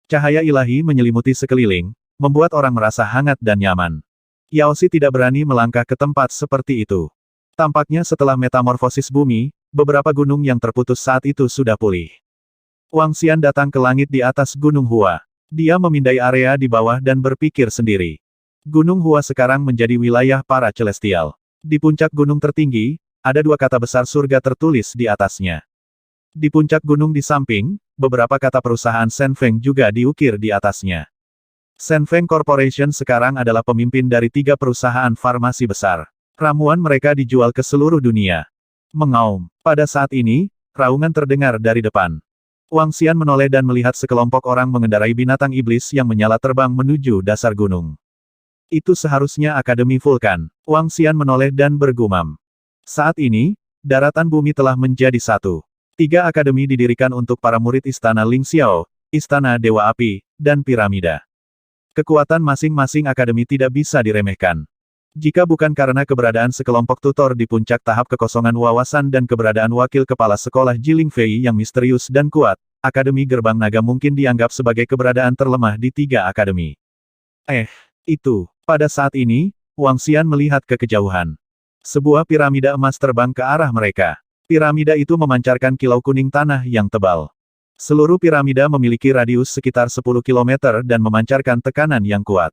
Cahaya ilahi menyelimuti sekeliling, membuat orang merasa hangat dan nyaman. Yaoshi tidak berani melangkah ke tempat seperti itu. Tampaknya setelah metamorfosis bumi, beberapa gunung yang terputus saat itu sudah pulih. Wang Xian datang ke langit di atas Gunung Hua. Dia memindai area di bawah dan berpikir sendiri. Gunung Hua sekarang menjadi wilayah para celestial. Di puncak gunung tertinggi, ada dua kata besar surga tertulis di atasnya. Di puncak gunung di samping, beberapa kata perusahaan Shenfeng juga diukir di atasnya. Shenfeng Corporation sekarang adalah pemimpin dari 3 perusahaan farmasi besar. Ramuan mereka dijual ke seluruh dunia. Mengaum. Pada saat ini, raungan terdengar dari depan. Wang Xian menoleh dan melihat sekelompok orang mengendarai binatang iblis yang menyala terbang menuju dasar gunung. Itu seharusnya Akademi Vulkan. Wang Xian menoleh dan bergumam. Saat ini, daratan bumi telah menjadi satu. 3 akademi didirikan untuk para murid Istana Ling Xiao, Istana Dewa Api, dan Piramida. Kekuatan masing-masing akademi tidak bisa diremehkan. Jika bukan karena keberadaan sekelompok tutor di puncak tahap kekosongan wawasan dan keberadaan wakil kepala sekolah Jiling Fei yang misterius dan kuat, Akademi Gerbang Naga mungkin dianggap sebagai keberadaan terlemah di 3 akademi. Itu. Pada saat ini, Wang Xian melihat ke kejauhan. Sebuah piramida emas terbang ke arah mereka. Piramida itu memancarkan kilau kuning tanah yang tebal. Seluruh piramida memiliki radius sekitar 10 km dan memancarkan tekanan yang kuat.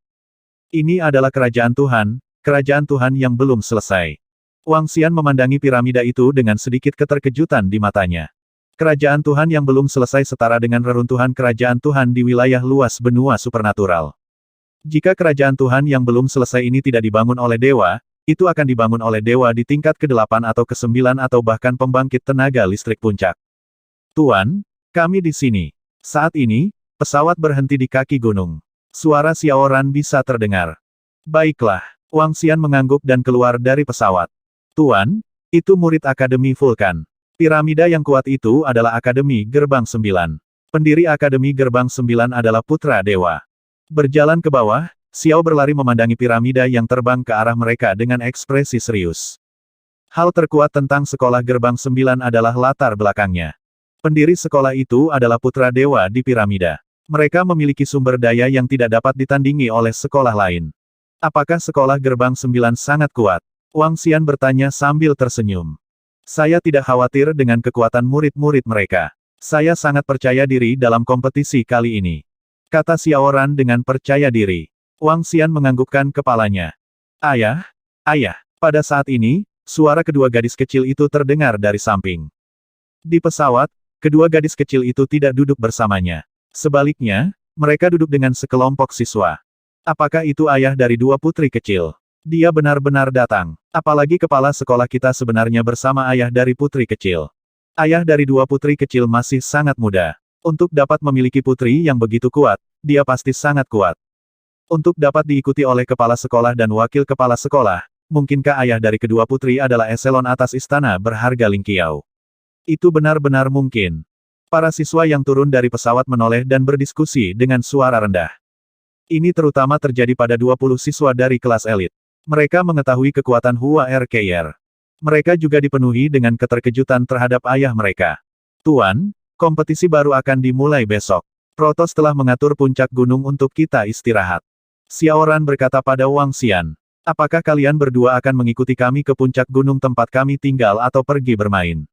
Ini adalah kerajaan Tuhan yang belum selesai. Wang Xian memandangi piramida itu dengan sedikit keterkejutan di matanya. Kerajaan Tuhan yang belum selesai setara dengan reruntuhan kerajaan Tuhan di wilayah luas benua supernatural. Jika kerajaan Tuhan yang belum selesai ini tidak dibangun oleh dewa, itu akan dibangun oleh dewa di tingkat ke-8 atau ke-9 atau bahkan pembangkit tenaga listrik puncak. Tuan, kami di sini. Saat ini, pesawat berhenti di kaki gunung. Suara Xiao Ran bisa terdengar. Baiklah, Wang Xian mengangguk dan keluar dari pesawat. Tuan, Itu murid Akademi Vulkan. Piramida yang kuat itu adalah Akademi Gerbang 9. Pendiri Akademi Gerbang 9 adalah Putra Dewa. Berjalan ke bawah, Xiao berlari memandangi piramida yang terbang ke arah mereka dengan ekspresi serius. Hal terkuat tentang sekolah Gerbang 9 adalah latar belakangnya. Pendiri sekolah itu adalah Putra Dewa di piramida. Mereka memiliki sumber daya yang tidak dapat ditandingi oleh sekolah lain. Apakah sekolah Gerbang 9 sangat kuat? Wang Xian bertanya sambil tersenyum. Saya tidak khawatir dengan kekuatan murid-murid mereka. Saya sangat percaya diri dalam kompetisi kali ini. Kata Xiao Ran dengan percaya diri. Wang Xian menganggukkan kepalanya. Ayah, ayah. Pada saat ini, suara kedua gadis kecil itu terdengar dari samping. Di pesawat, kedua gadis kecil itu tidak duduk bersamanya. Sebaliknya, mereka duduk dengan sekelompok siswa. Apakah itu ayah dari dua putri kecil? Dia benar-benar datang. Apalagi kepala sekolah kita sebenarnya bersama ayah dari putri kecil. Ayah dari dua putri kecil masih sangat muda. Untuk dapat memiliki putri yang begitu kuat, dia pasti sangat kuat. Untuk dapat diikuti oleh kepala sekolah dan wakil kepala sekolah, mungkinkah ayah dari kedua putri adalah eselon atas istana berharga Ling Qiao? Itu benar-benar mungkin. Para siswa yang turun dari pesawat menoleh dan berdiskusi dengan suara rendah. Ini terutama terjadi pada 20 siswa dari kelas elit. Mereka mengetahui kekuatan Hua RKR. Mereka juga dipenuhi dengan keterkejutan terhadap ayah mereka. Tuan, kompetisi baru akan dimulai besok. Protos telah mengatur puncak gunung untuk kita istirahat. Xiao Ran berkata pada Wang Xian. Apakah kalian berdua akan mengikuti kami ke puncak gunung tempat kami tinggal atau pergi bermain?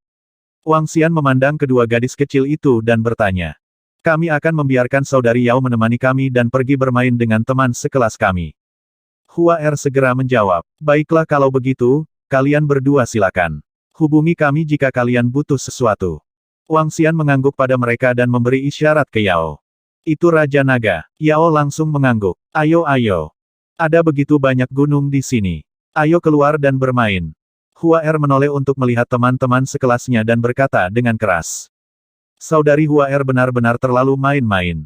Wang Xian memandang kedua gadis kecil itu dan bertanya. Kami akan membiarkan saudari Yao menemani kami dan pergi bermain dengan teman sekelas kami. Hua Er segera menjawab. Baiklah kalau begitu, kalian berdua silakan. Hubungi kami jika kalian butuh sesuatu. Wang Xian mengangguk pada mereka dan memberi isyarat ke Yao. Itu Raja Naga. Yao langsung mengangguk. Ayo ayo. Ada begitu banyak gunung di sini. Ayo keluar dan bermain. Hua Er menoleh untuk melihat teman-teman sekelasnya dan berkata dengan keras. Saudari Hua Er benar-benar terlalu main-main.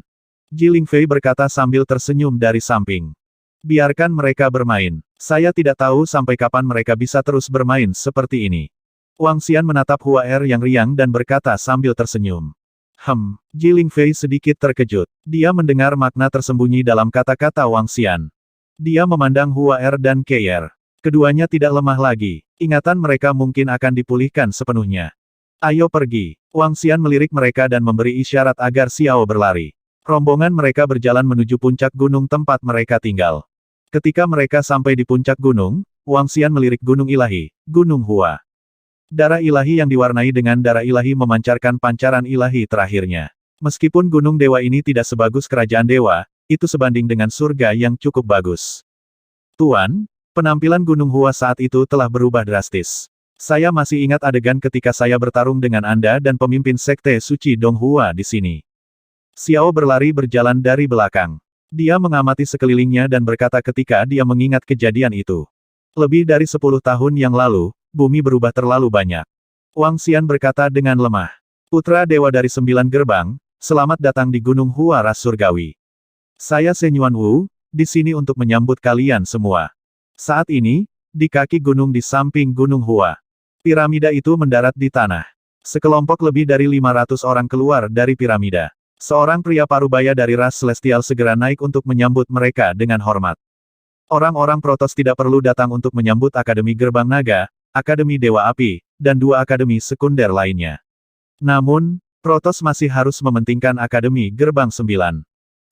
Ji Lingfei berkata sambil tersenyum dari samping. Biarkan mereka bermain. Saya tidak tahu sampai kapan mereka bisa terus bermain seperti ini. Wang Xian menatap Hua Er yang riang dan berkata sambil tersenyum. Ji Lingfei sedikit terkejut. Dia mendengar makna tersembunyi dalam kata-kata Wang Xian. Dia memandang Hua Er dan Keir. Keduanya tidak lemah lagi. Ingatan mereka mungkin akan dipulihkan sepenuhnya. Ayo pergi. Wang Xian melirik mereka dan memberi isyarat agar Xiao berlari. Rombongan mereka berjalan menuju puncak gunung tempat mereka tinggal. Ketika mereka sampai di puncak gunung, Wang Xian melirik gunung ilahi, Gunung Hua. Darah ilahi yang diwarnai dengan darah ilahi memancarkan pancaran ilahi terakhirnya. Meskipun gunung dewa ini tidak sebagus kerajaan dewa, itu sebanding dengan surga yang cukup bagus. Tuan, penampilan Gunung Hua saat itu telah berubah drastis. Saya masih ingat adegan ketika saya bertarung dengan Anda dan pemimpin sekte suci Dong Hua di sini. Xiao berlari berjalan dari belakang. Dia mengamati sekelilingnya dan berkata ketika dia mengingat kejadian itu. Lebih dari 10 tahun yang lalu, bumi berubah terlalu banyak. Wang Xian berkata dengan lemah. Putra Dewa dari 9 gerbang, selamat datang di Gunung Hua Ras Surgawi. Saya Senyuan Wu, di sini untuk menyambut kalian semua. Saat ini, di kaki gunung di samping Gunung Hua. Piramida itu mendarat di tanah. Sekelompok lebih dari 500 orang keluar dari piramida. Seorang pria parubaya dari ras celestial segera naik untuk menyambut mereka dengan hormat. Orang-orang Protos tidak perlu datang untuk menyambut Akademi Gerbang Naga, Akademi Dewa Api, dan 2 akademi sekunder lainnya. Namun, Protos masih harus mementingkan Akademi Gerbang 9.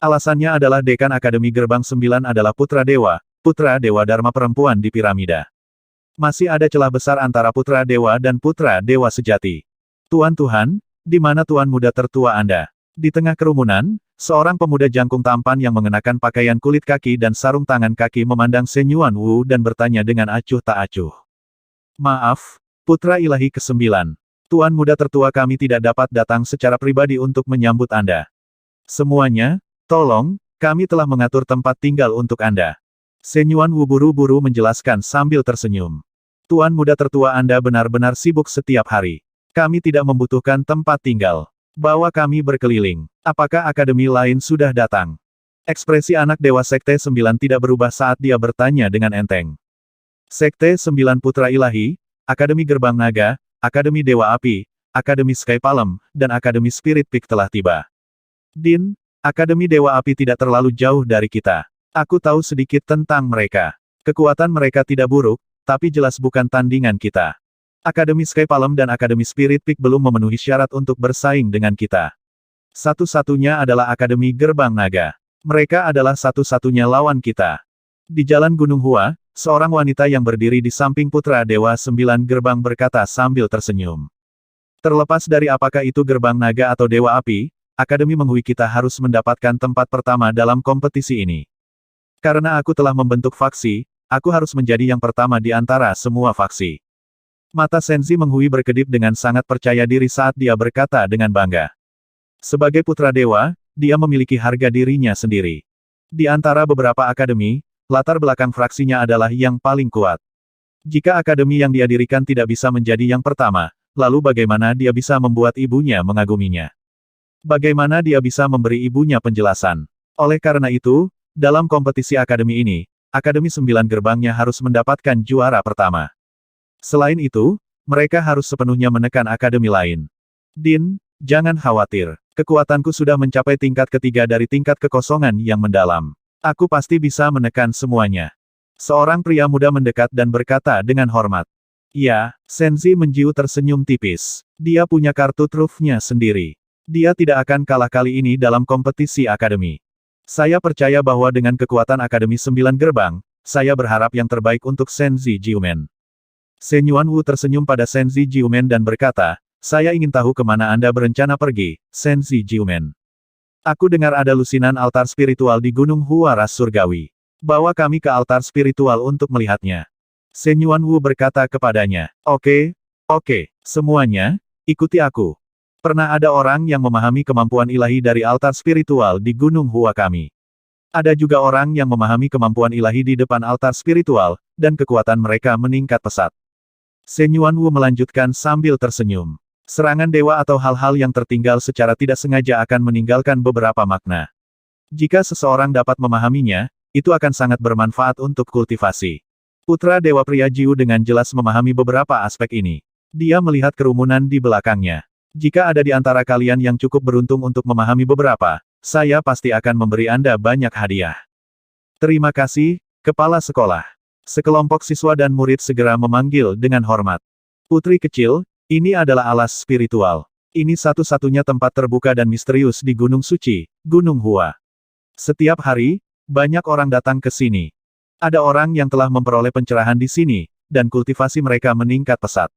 Alasannya adalah dekan Akademi Gerbang 9 adalah Putra Dewa Dharma perempuan di piramida. Masih ada celah besar antara Putra Dewa dan Putra Dewa sejati. Tuan, di mana Tuan muda tertua Anda? Di tengah kerumunan, seorang pemuda jangkung tampan yang mengenakan pakaian kulit kaki dan sarung tangan kaki memandang Senyuan Wu dan bertanya dengan acuh tak acuh. Maaf, Putra Ilahi ke-9. Tuan muda tertua kami tidak dapat datang secara pribadi untuk menyambut Anda. Semuanya, tolong, kami telah mengatur tempat tinggal untuk Anda. Senyuan Wu buru-buru menjelaskan sambil tersenyum. Tuan muda tertua Anda benar-benar sibuk setiap hari. Kami tidak membutuhkan tempat tinggal. Bawa kami berkeliling. Apakah akademi lain sudah datang? Ekspresi anak Dewa Sekte 9 tidak berubah saat dia bertanya dengan enteng. Sekte 9 Putra Ilahi, Akademi Gerbang Naga, Akademi Dewa Api, Akademi Sky Palm, dan Akademi Spirit Peak telah tiba. Din, Akademi Dewa Api tidak terlalu jauh dari kita. Aku tahu sedikit tentang mereka. Kekuatan mereka tidak buruk, tapi jelas bukan tandingan kita. Akademi Sky Palm dan Akademi Spirit Peak belum memenuhi syarat untuk bersaing dengan kita. Satu-satunya adalah Akademi Gerbang Naga. Mereka adalah satu-satunya lawan kita. Di Jalan Gunung Hua, seorang wanita yang berdiri di samping Putra Dewa 9 Gerbang berkata sambil tersenyum. Terlepas dari apakah itu Gerbang Naga atau Dewa Api, Akademi Menghui kita harus mendapatkan tempat pertama dalam kompetisi ini. Karena aku telah membentuk faksi, aku harus menjadi yang pertama di antara semua faksi. Mata Senzi Menghui berkedip dengan sangat percaya diri saat dia berkata dengan bangga. Sebagai putra dewa, dia memiliki harga dirinya sendiri. Di antara beberapa akademi, latar belakang fraksinya adalah yang paling kuat. Jika akademi yang dia dirikan tidak bisa menjadi yang pertama, lalu bagaimana dia bisa membuat ibunya mengaguminya? Bagaimana dia bisa memberi ibunya penjelasan? Oleh karena itu, dalam kompetisi akademi ini, Akademi 9 gerbangnya harus mendapatkan juara pertama. Selain itu, mereka harus sepenuhnya menekan akademi lain. Din, jangan khawatir. Kekuatanku sudah mencapai tingkat ketiga dari tingkat kekosongan yang mendalam. Aku pasti bisa menekan semuanya. Seorang pria muda mendekat dan berkata dengan hormat. Ya, Senzi Menjiu tersenyum tipis. Dia punya kartu trufnya sendiri. Dia tidak akan kalah kali ini dalam kompetisi akademi. Saya percaya bahwa dengan kekuatan Akademi 9 Gerbang, saya berharap yang terbaik untuk Senzi Jiumen. Sen Yuanwu tersenyum pada Senzi Jiumen dan berkata, saya ingin tahu kemana Anda berencana pergi, Senzi Jiumen. Aku dengar ada lusinan altar spiritual di Gunung Hua Ras Surgawi. Bawa kami ke altar spiritual untuk melihatnya. Sen Yuanwu berkata kepadanya, oke, semuanya, ikuti aku. Pernah ada orang yang memahami kemampuan ilahi dari altar spiritual di Gunung Hua kami. Ada juga orang yang memahami kemampuan ilahi di depan altar spiritual, dan kekuatan mereka meningkat pesat. Sen Yuanwu melanjutkan sambil tersenyum. Serangan dewa atau hal-hal yang tertinggal secara tidak sengaja akan meninggalkan beberapa makna. Jika seseorang dapat memahaminya, itu akan sangat bermanfaat untuk kultivasi. Putra Dewa Pria Jiu dengan jelas memahami beberapa aspek ini. Dia melihat kerumunan di belakangnya. Jika ada di antara kalian yang cukup beruntung untuk memahami beberapa, saya pasti akan memberi Anda banyak hadiah. Terima kasih, Kepala Sekolah. Sekelompok siswa dan murid segera memanggil dengan hormat. Putri kecil, ini adalah alas spiritual. Ini satu-satunya tempat terbuka dan misterius di Gunung Suci, Gunung Hua. Setiap hari, banyak orang datang ke sini. Ada orang yang telah memperoleh pencerahan di sini, dan kultivasi mereka meningkat pesat.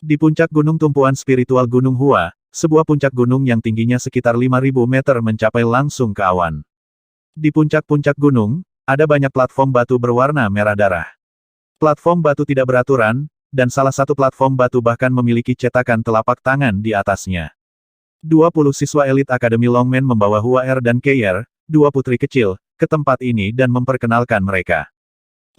Di puncak gunung tumpuan spiritual Gunung Hua, sebuah puncak gunung yang tingginya sekitar 5.000 meter mencapai langsung ke awan. Di puncak-puncak gunung, ada banyak platform batu berwarna merah darah. Platform batu tidak beraturan, dan salah satu platform batu bahkan memiliki cetakan telapak tangan di atasnya. 20 siswa elit Akademi Longmen membawa Hua Er dan Keier, dua putri kecil, ke tempat ini dan memperkenalkan mereka.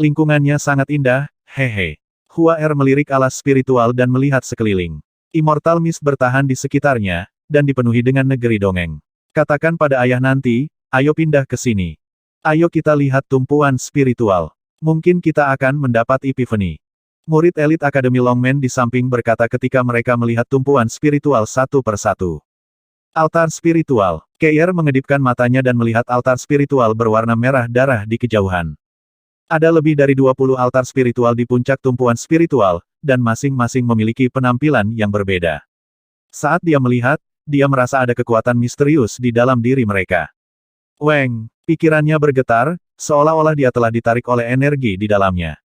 Lingkungannya sangat indah, hehe. Hua Er melirik alas spiritual dan melihat sekeliling. Immortal Mist bertahan di sekitarnya, dan dipenuhi dengan negeri dongeng. Katakan pada ayah nanti, ayo pindah ke sini. Ayo kita lihat tumpuan spiritual. Mungkin kita akan mendapat epiphany. Murid elit Akademi Longmen di samping berkata ketika mereka melihat tumpuan spiritual satu persatu. Altar spiritual. Keier mengedipkan matanya dan melihat altar spiritual berwarna merah darah di kejauhan. Ada lebih dari 20 altar spiritual di puncak tumpuan spiritual, dan masing-masing memiliki penampilan yang berbeda. Saat dia melihat, dia merasa ada kekuatan misterius di dalam diri mereka. Weng, pikirannya bergetar, seolah-olah dia telah ditarik oleh energi di dalamnya.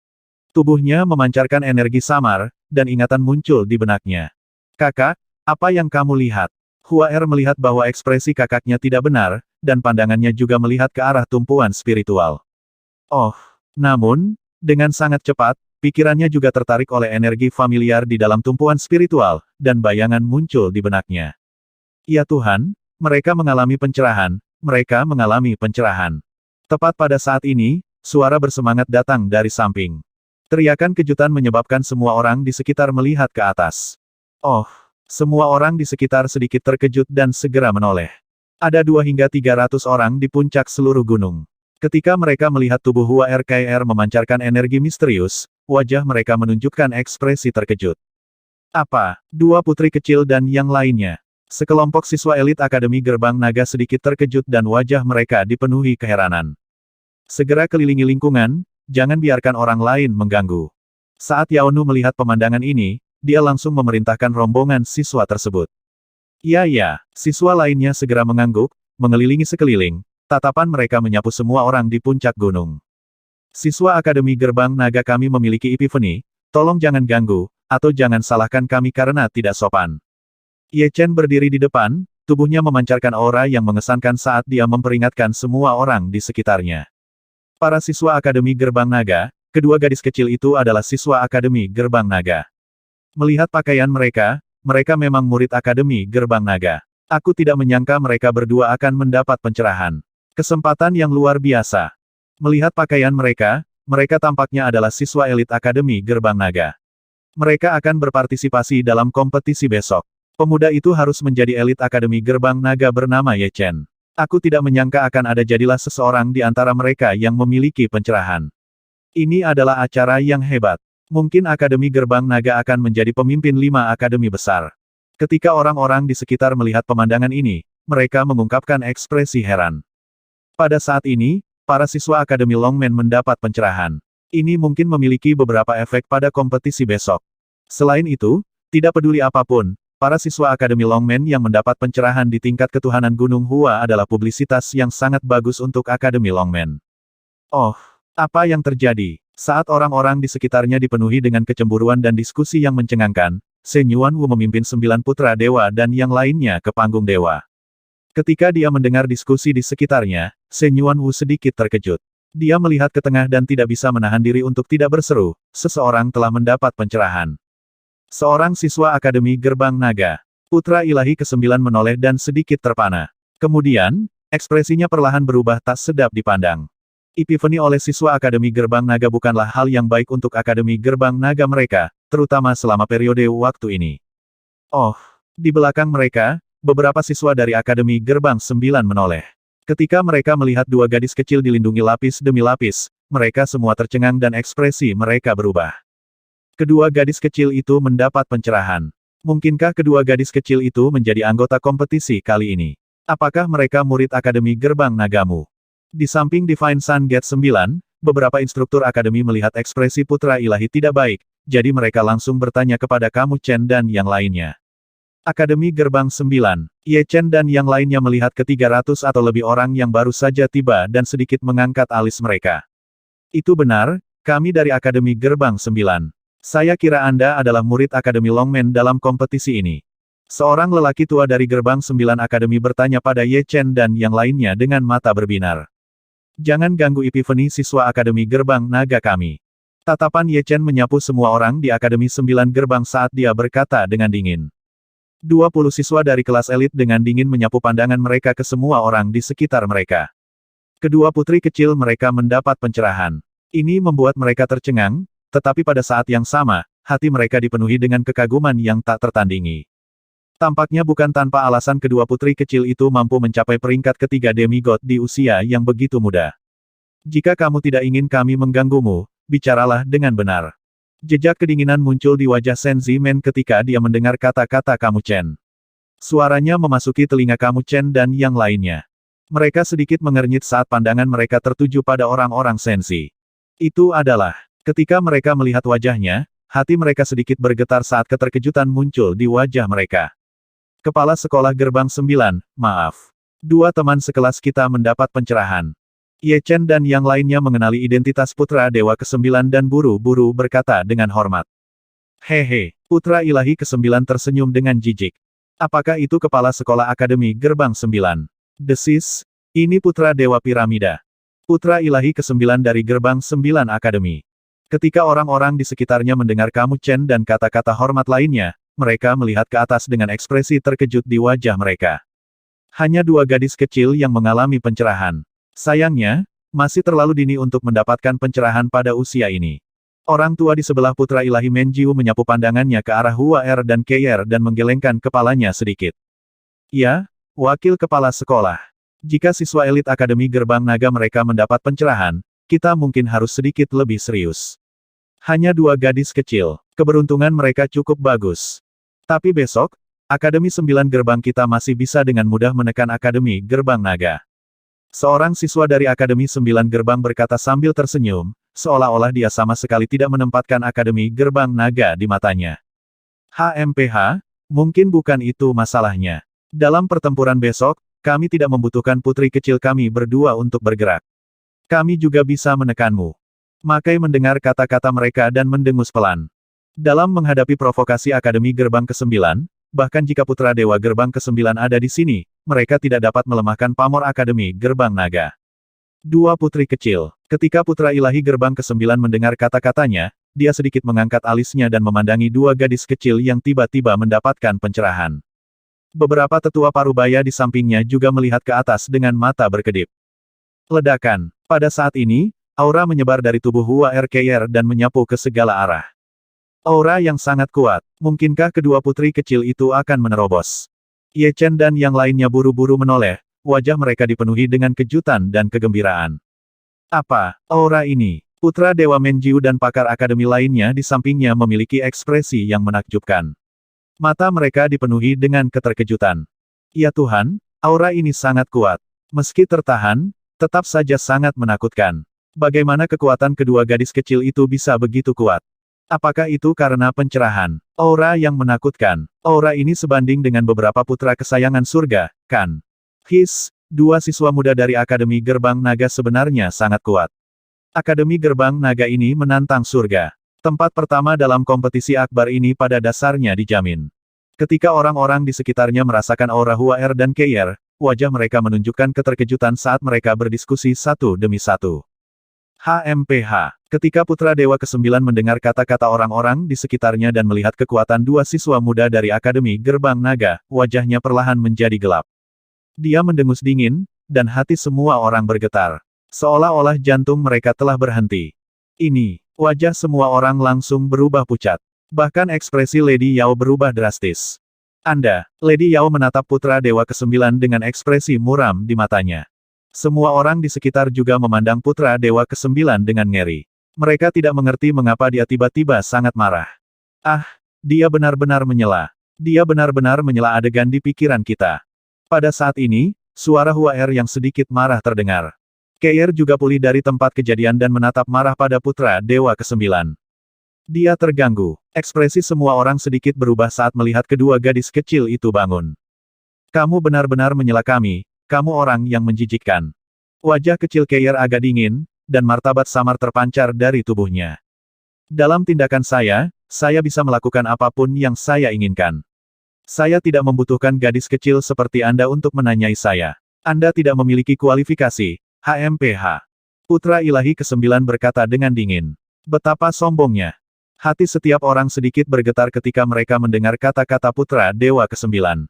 Tubuhnya memancarkan energi samar, dan ingatan muncul di benaknya. Kakak, apa yang kamu lihat? Hua Er melihat bahwa ekspresi kakaknya tidak benar, dan pandangannya juga melihat ke arah tumpuan spiritual. Oh, namun, dengan sangat cepat, pikirannya juga tertarik oleh energi familiar di dalam tumpuan spiritual, dan bayangan muncul di benaknya. Ya Tuhan, mereka mengalami pencerahan, mereka mengalami pencerahan. Tepat pada saat ini, suara bersemangat datang dari samping. Teriakan kejutan menyebabkan semua orang di sekitar melihat ke atas. Oh, semua orang di sekitar sedikit terkejut dan segera menoleh. Ada 2 hingga 300 orang di puncak seluruh gunung. Ketika mereka melihat tubuh Hua Er Keier memancarkan energi misterius, wajah mereka menunjukkan ekspresi terkejut. Apa? Dua putri kecil dan yang lainnya. Sekelompok siswa elit Akademi Gerbang Naga sedikit terkejut dan wajah mereka dipenuhi keheranan. Segera kelilingi lingkungan, jangan biarkan orang lain mengganggu. Saat Yao Nu melihat pemandangan ini, dia langsung memerintahkan rombongan siswa tersebut. Ya, siswa lainnya segera mengangguk, mengelilingi sekeliling, tatapan mereka menyapu semua orang di puncak gunung. Siswa Akademi Gerbang Naga kami memiliki Epiphany, tolong jangan ganggu, atau jangan salahkan kami karena tidak sopan. Ye Chen berdiri di depan, tubuhnya memancarkan aura yang mengesankan saat dia memperingatkan semua orang di sekitarnya. Para siswa Akademi Gerbang Naga, kedua gadis kecil itu adalah siswa Akademi Gerbang Naga. Melihat pakaian mereka, mereka memang murid Akademi Gerbang Naga. Aku tidak menyangka mereka berdua akan mendapat pencerahan. Kesempatan yang luar biasa. Melihat pakaian mereka, mereka tampaknya adalah siswa elit Akademi Gerbang Naga. Mereka akan berpartisipasi dalam kompetisi besok. Pemuda itu harus menjadi elit Akademi Gerbang Naga bernama Ye Chen. Aku tidak menyangka akan ada jadilah seseorang di antara mereka yang memiliki pencerahan. Ini adalah acara yang hebat. Mungkin Akademi Gerbang Naga akan menjadi pemimpin 5 akademi besar. Ketika orang-orang di sekitar melihat pemandangan ini, mereka mengungkapkan ekspresi heran. Pada saat ini, para siswa Akademi Longmen mendapat pencerahan. Ini mungkin memiliki beberapa efek pada kompetisi besok. Selain itu, tidak peduli apapun, para siswa Akademi Longmen yang mendapat pencerahan di tingkat ketuhanan Gunung Hua adalah publisitas yang sangat bagus untuk Akademi Longmen. Oh, apa yang terjadi? Saat orang-orang di sekitarnya dipenuhi dengan kecemburuan dan diskusi yang mencengangkan, Shen Yuanwu memimpin 9 putra dewa dan yang lainnya ke panggung dewa. Ketika dia mendengar diskusi di sekitarnya, Shen Yuanwu sedikit terkejut. Dia melihat ke tengah dan tidak bisa menahan diri untuk tidak berseru, seseorang telah mendapat pencerahan. Seorang siswa Akademi Gerbang Naga. Putra ilahi ke-9 menoleh dan sedikit terpana. Kemudian, ekspresinya perlahan berubah tak sedap dipandang. Epiphany oleh siswa Akademi Gerbang Naga bukanlah hal yang baik untuk Akademi Gerbang Naga mereka, terutama selama periode waktu ini. Oh, di belakang mereka, beberapa siswa dari Akademi Gerbang 9 menoleh. Ketika mereka melihat dua gadis kecil dilindungi lapis demi lapis, mereka semua tercengang dan ekspresi mereka berubah. Kedua gadis kecil itu mendapat pencerahan. Mungkinkah kedua gadis kecil itu menjadi anggota kompetisi kali ini? Apakah mereka murid Akademi Gerbang Nagamu? Di samping Divine Sun Gate 9, beberapa instruktur akademi melihat ekspresi putra ilahi tidak baik, jadi mereka langsung bertanya kepada Kamu Chen dan yang lainnya. Akademi Gerbang 9, Ye Chen dan yang lainnya melihat ke-300 atau lebih orang yang baru saja tiba dan sedikit mengangkat alis mereka. Itu benar, kami dari Akademi Gerbang 9. Saya kira Anda adalah murid Akademi Longmen dalam kompetisi ini. Seorang lelaki tua dari Gerbang 9 Akademi bertanya pada Ye Chen dan yang lainnya dengan mata berbinar. Jangan ganggu Epiphany siswa Akademi Gerbang Naga kami. Tatapan Ye Chen menyapu semua orang di Akademi 9 Gerbang saat dia berkata dengan dingin. 20 siswa dari kelas elit dengan dingin menyapu pandangan mereka ke semua orang di sekitar mereka. Kedua putri kecil mereka mendapat pencerahan. Ini membuat mereka tercengang, tetapi pada saat yang sama, hati mereka dipenuhi dengan kekaguman yang tak tertandingi. Tampaknya bukan tanpa alasan kedua putri kecil itu mampu mencapai peringkat ketiga demigod di usia yang begitu muda. Jika kamu tidak ingin kami mengganggumu, bicaralah dengan benar. Jejak kedinginan muncul di wajah Shen Zimen ketika dia mendengar kata-kata Kamu Chen. Suaranya memasuki telinga Kamu Chen dan yang lainnya. Mereka sedikit mengernyit saat pandangan mereka tertuju pada orang-orang Sensi. Itu adalah, ketika mereka melihat wajahnya, hati mereka sedikit bergetar saat keterkejutan muncul di wajah mereka. Kepala Sekolah Gerbang 9, maaf. Dua teman sekelas kita mendapat pencerahan. Ye Chen dan yang lainnya mengenali identitas putra dewa ke-9 dan buru-buru berkata dengan hormat. Hehe, putra ilahi ke-9 tersenyum dengan jijik. Apakah itu kepala sekolah Akademi Gerbang 9? Desis, ini putra dewa piramida. Putra ilahi ke-9 dari Gerbang 9 Akademi. Ketika orang-orang di sekitarnya mendengar Kamu Chen dan kata-kata hormat lainnya, mereka melihat ke atas dengan ekspresi terkejut di wajah mereka. Hanya dua gadis kecil yang mengalami pencerahan. Sayangnya, masih terlalu dini untuk mendapatkan pencerahan pada usia ini. Orang tua di sebelah putra ilahi Menjiu menyapu pandangannya ke arah Hua Er dan Keier dan menggelengkan kepalanya sedikit. Ya, wakil kepala sekolah. Jika siswa elit Akademi Gerbang Naga mereka mendapat pencerahan, kita mungkin harus sedikit lebih serius. Hanya 2 gadis kecil. Keberuntungan mereka cukup bagus. Tapi besok, Akademi 9 Gerbang kita masih bisa dengan mudah menekan Akademi Gerbang Naga. Seorang siswa dari Akademi 9 Gerbang berkata sambil tersenyum, seolah-olah dia sama sekali tidak menempatkan Akademi Gerbang Naga di matanya. HMPH, mungkin bukan itu masalahnya. Dalam pertempuran besok, kami tidak membutuhkan putri kecil kami berdua untuk bergerak. Kami juga bisa menekanmu. Makai mendengar kata-kata mereka dan mendengus pelan. Dalam menghadapi provokasi Akademi Gerbang ke-9, bahkan jika Putra Dewa Gerbang ke-9 ada di sini, mereka tidak dapat melemahkan pamor Akademi Gerbang Naga. 2 putri kecil. Ketika Putra Ilahi Gerbang ke-9 mendengar kata-katanya, dia sedikit mengangkat alisnya dan memandangi 2 gadis kecil yang tiba-tiba mendapatkan pencerahan. Beberapa tetua parubaya di sampingnya juga melihat ke atas dengan mata berkedip. Ledakan. Pada saat ini, aura menyebar dari tubuh Hua RKR dan menyapu ke segala arah. Aura yang sangat kuat. Mungkinkah kedua putri kecil itu akan menerobos? Ye Chen dan yang lainnya buru-buru menoleh, wajah mereka dipenuhi dengan kejutan dan kegembiraan. Apa aura ini? Putra Dewa Menjiu dan pakar akademi lainnya di sampingnya memiliki ekspresi yang menakjubkan. Mata mereka dipenuhi dengan keterkejutan. Ya Tuhan, aura ini sangat kuat. Meski tertahan, tetap saja sangat menakutkan. Bagaimana kekuatan kedua gadis kecil itu bisa begitu kuat? Apakah itu karena pencerahan? Aura yang menakutkan. Aura ini sebanding dengan beberapa putra kesayangan surga, kan? 2 siswa muda dari Akademi Gerbang Naga sebenarnya sangat kuat. Akademi Gerbang Naga ini menantang surga. Tempat pertama dalam kompetisi akbar ini pada dasarnya dijamin. Ketika orang-orang di sekitarnya merasakan aura Hua R dan KR, wajah mereka menunjukkan keterkejutan saat mereka berdiskusi satu demi satu. HMPH. Ketika Putra Dewa ke-9 mendengar kata-kata orang-orang di sekitarnya dan melihat kekuatan 2 siswa muda dari Akademi Gerbang Naga, wajahnya perlahan menjadi gelap. Dia mendengus dingin, dan hati semua orang bergetar. Seolah-olah jantung mereka telah berhenti. Ini, wajah semua orang langsung berubah pucat. Bahkan ekspresi Lady Yao berubah drastis. Lady Yao menatap Putra Dewa ke-9 dengan ekspresi muram di matanya. Semua orang di sekitar juga memandang Putra Dewa ke-9 dengan ngeri. Mereka tidak mengerti mengapa dia tiba-tiba sangat marah. Dia benar-benar menyela. Dia benar-benar menyela adegan di pikiran kita. Pada saat ini, suara Hua R yang sedikit marah terdengar. KR juga pulih dari tempat kejadian dan menatap marah pada Putra Dewa ke-9. Dia terganggu. Ekspresi semua orang sedikit berubah saat melihat kedua gadis kecil itu bangun. Kamu benar-benar menyela kami. Kamu orang yang menjijikkan. Wajah kecil KR agak dingin, dan martabat samar terpancar dari tubuhnya. Dalam tindakan saya bisa melakukan apapun yang saya inginkan. Saya tidak membutuhkan gadis kecil seperti Anda untuk menanyai saya. Anda tidak memiliki kualifikasi, HMPH. Putra Ilahi ke-9 berkata dengan dingin. Betapa sombongnya. Hati setiap orang sedikit bergetar ketika mereka mendengar kata-kata Putra Dewa ke-9.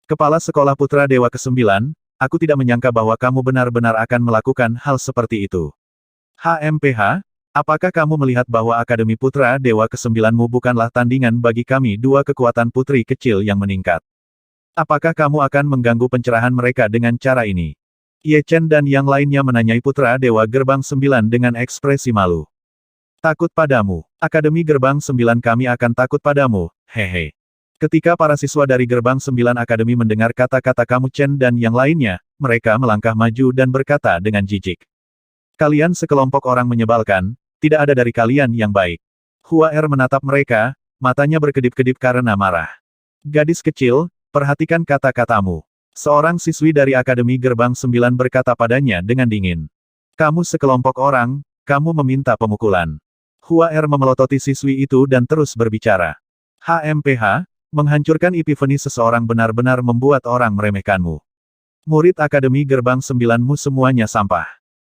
Kepala Sekolah Putra Dewa ke-9, aku tidak menyangka bahwa kamu benar-benar akan melakukan hal seperti itu. HMPH, apakah kamu melihat bahwa Akademi Putra Dewa ke-9mu bukanlah tandingan bagi kami 2 kekuatan putri kecil yang meningkat? Apakah kamu akan mengganggu pencerahan mereka dengan cara ini? Ye Chen dan yang lainnya menanyai Putra Dewa Gerbang 9 dengan ekspresi malu. Takut padamu. Akademi Gerbang 9 kami akan takut padamu, hehe. Ketika para siswa dari Gerbang 9 Akademi mendengar kata-kata kamu Chen dan yang lainnya, mereka melangkah maju dan berkata dengan jijik. Kalian sekelompok orang menyebalkan, tidak ada dari kalian yang baik. Hua R menatap mereka, matanya berkedip-kedip karena marah. Gadis kecil, perhatikan kata-katamu. Seorang siswi dari Akademi Gerbang 9 berkata padanya dengan dingin. Kamu sekelompok orang, kamu meminta pemukulan. Hua R memelototi siswi itu dan terus berbicara. HMPH, menghancurkan epifeni seseorang benar-benar membuat orang meremehkanmu. Murid Akademi Gerbang 9mu semuanya sampah.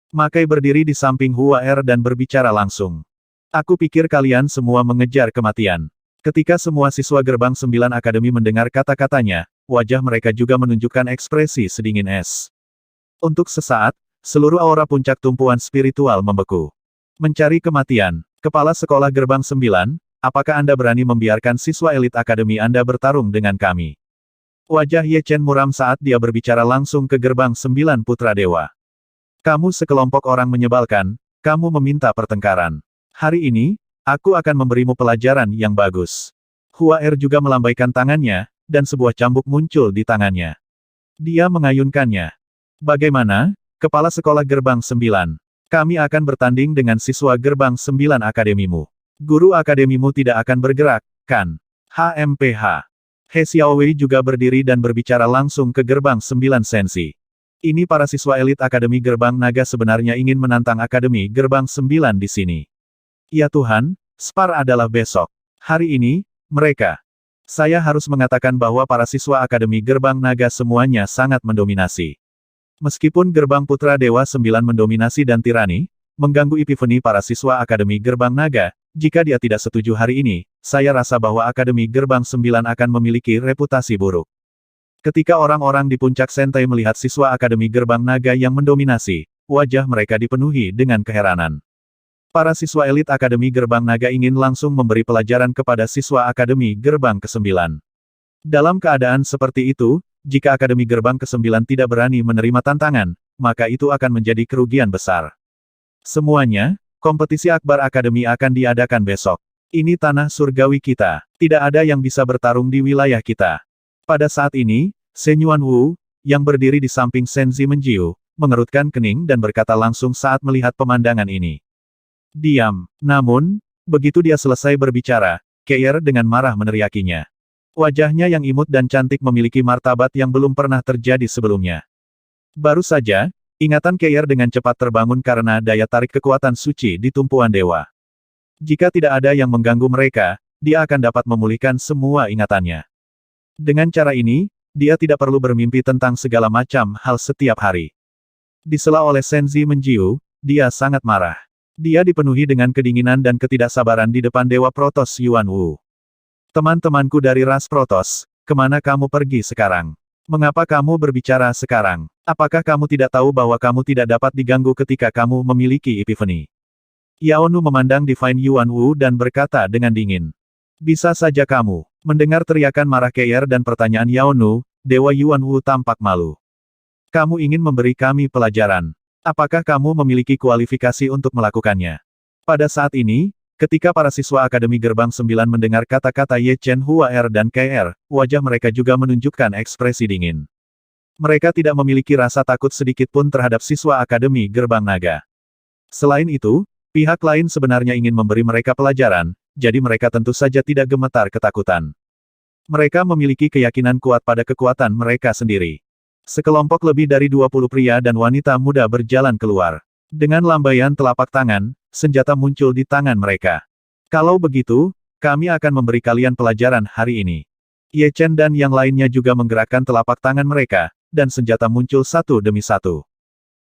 Makai berdiri di samping Hua R dan berbicara langsung. Aku pikir kalian semua mengejar kematian. Ketika semua siswa Gerbang 9 Akademi mendengar kata-katanya, wajah mereka juga menunjukkan ekspresi sedingin es. Untuk sesaat, seluruh aura puncak tumpuan spiritual membeku. Mencari kematian. Kepala Sekolah Gerbang 9, apakah Anda berani membiarkan siswa elit akademi Anda bertarung dengan kami? Wajah Ye Chen muram saat dia berbicara langsung ke Gerbang 9 Putra Dewa. Kamu sekelompok orang menyebalkan, kamu meminta pertengkaran. Hari ini, Aku akan memberimu pelajaran yang bagus. Hua Er juga melambaikan tangannya, dan sebuah cambuk muncul di tangannya. Dia mengayunkannya. Bagaimana, Kepala Sekolah Gerbang 9? Kami akan bertanding dengan siswa Gerbang 9 Akademimu. Guru Akademimu tidak akan bergerak, kan? HMPH. He Xiaowei juga berdiri dan berbicara langsung ke Gerbang 9 Sensi. Ini para siswa elit Akademi Gerbang Naga sebenarnya ingin menantang Akademi Gerbang 9 di sini. Ya Tuhan, Spar adalah besok. Hari ini, mereka. Saya harus mengatakan bahwa para siswa Akademi Gerbang Naga semuanya sangat mendominasi. Meskipun Gerbang Putra Dewa 9 mendominasi dan tirani, mengganggu Epiphany para siswa Akademi Gerbang Naga, jika dia tidak setuju hari ini, saya rasa bahwa Akademi Gerbang 9 akan memiliki reputasi buruk. Ketika orang-orang di puncak Sentai melihat siswa Akademi Gerbang Naga yang mendominasi, wajah mereka dipenuhi dengan keheranan. Para siswa elit Akademi Gerbang Naga ingin langsung memberi pelajaran kepada siswa Akademi Gerbang ke-9. Dalam keadaan seperti itu, jika Akademi Gerbang ke-9 tidak berani menerima tantangan, maka itu akan menjadi kerugian besar. Semuanya, kompetisi akbar Akademi akan diadakan besok. Ini tanah surgawi kita. Tidak ada yang bisa bertarung di wilayah kita. Pada saat ini, Shen Yuanwu, yang berdiri di samping Shen Zimenjiu, mengerutkan kening dan berkata langsung saat melihat pemandangan ini. Diam. Namun, begitu dia selesai berbicara, Keier dengan marah meneriakinya. Wajahnya yang imut dan cantik memiliki martabat yang belum pernah terjadi sebelumnya. Baru saja, ingatan Keier dengan cepat terbangun karena daya tarik kekuatan suci di tumpuan dewa. Jika tidak ada yang mengganggu mereka, dia akan dapat memulihkan semua ingatannya. Dengan cara ini, dia tidak perlu bermimpi tentang segala macam hal setiap hari. Disela oleh Shen Zimenjiu, dia sangat marah. Dia dipenuhi dengan kedinginan dan ketidaksabaran di depan Dewa Protos Yuanwu. Teman-temanku dari ras Protos, kemana kamu pergi sekarang? Mengapa kamu berbicara sekarang? Apakah kamu tidak tahu bahwa kamu tidak dapat diganggu ketika kamu memiliki Epiphany? Yao Nu memandang Divine Yuanwu dan berkata dengan dingin. Bisa saja kamu. Mendengar teriakan marah Keier dan pertanyaan Yao Nu, Dewa Yuanwu tampak malu. Kamu ingin memberi kami pelajaran. Apakah kamu memiliki kualifikasi untuk melakukannya? Pada saat ini, ketika para siswa Akademi Gerbang 9 mendengar kata-kata Ye Chen Hua Er dan Keier, wajah mereka juga menunjukkan ekspresi dingin. Mereka tidak memiliki rasa takut sedikit pun terhadap siswa Akademi Gerbang Naga. Selain itu, pihak lain sebenarnya ingin memberi mereka pelajaran, jadi mereka tentu saja tidak gemetar ketakutan. Mereka memiliki keyakinan kuat pada kekuatan mereka sendiri. Sekelompok lebih dari 20 pria dan wanita muda berjalan keluar. Dengan lambaian telapak tangan, senjata muncul di tangan mereka. Kalau begitu, kami akan memberi kalian pelajaran hari ini. Ye Chen dan yang lainnya juga menggerakkan telapak tangan mereka, dan senjata muncul satu demi satu.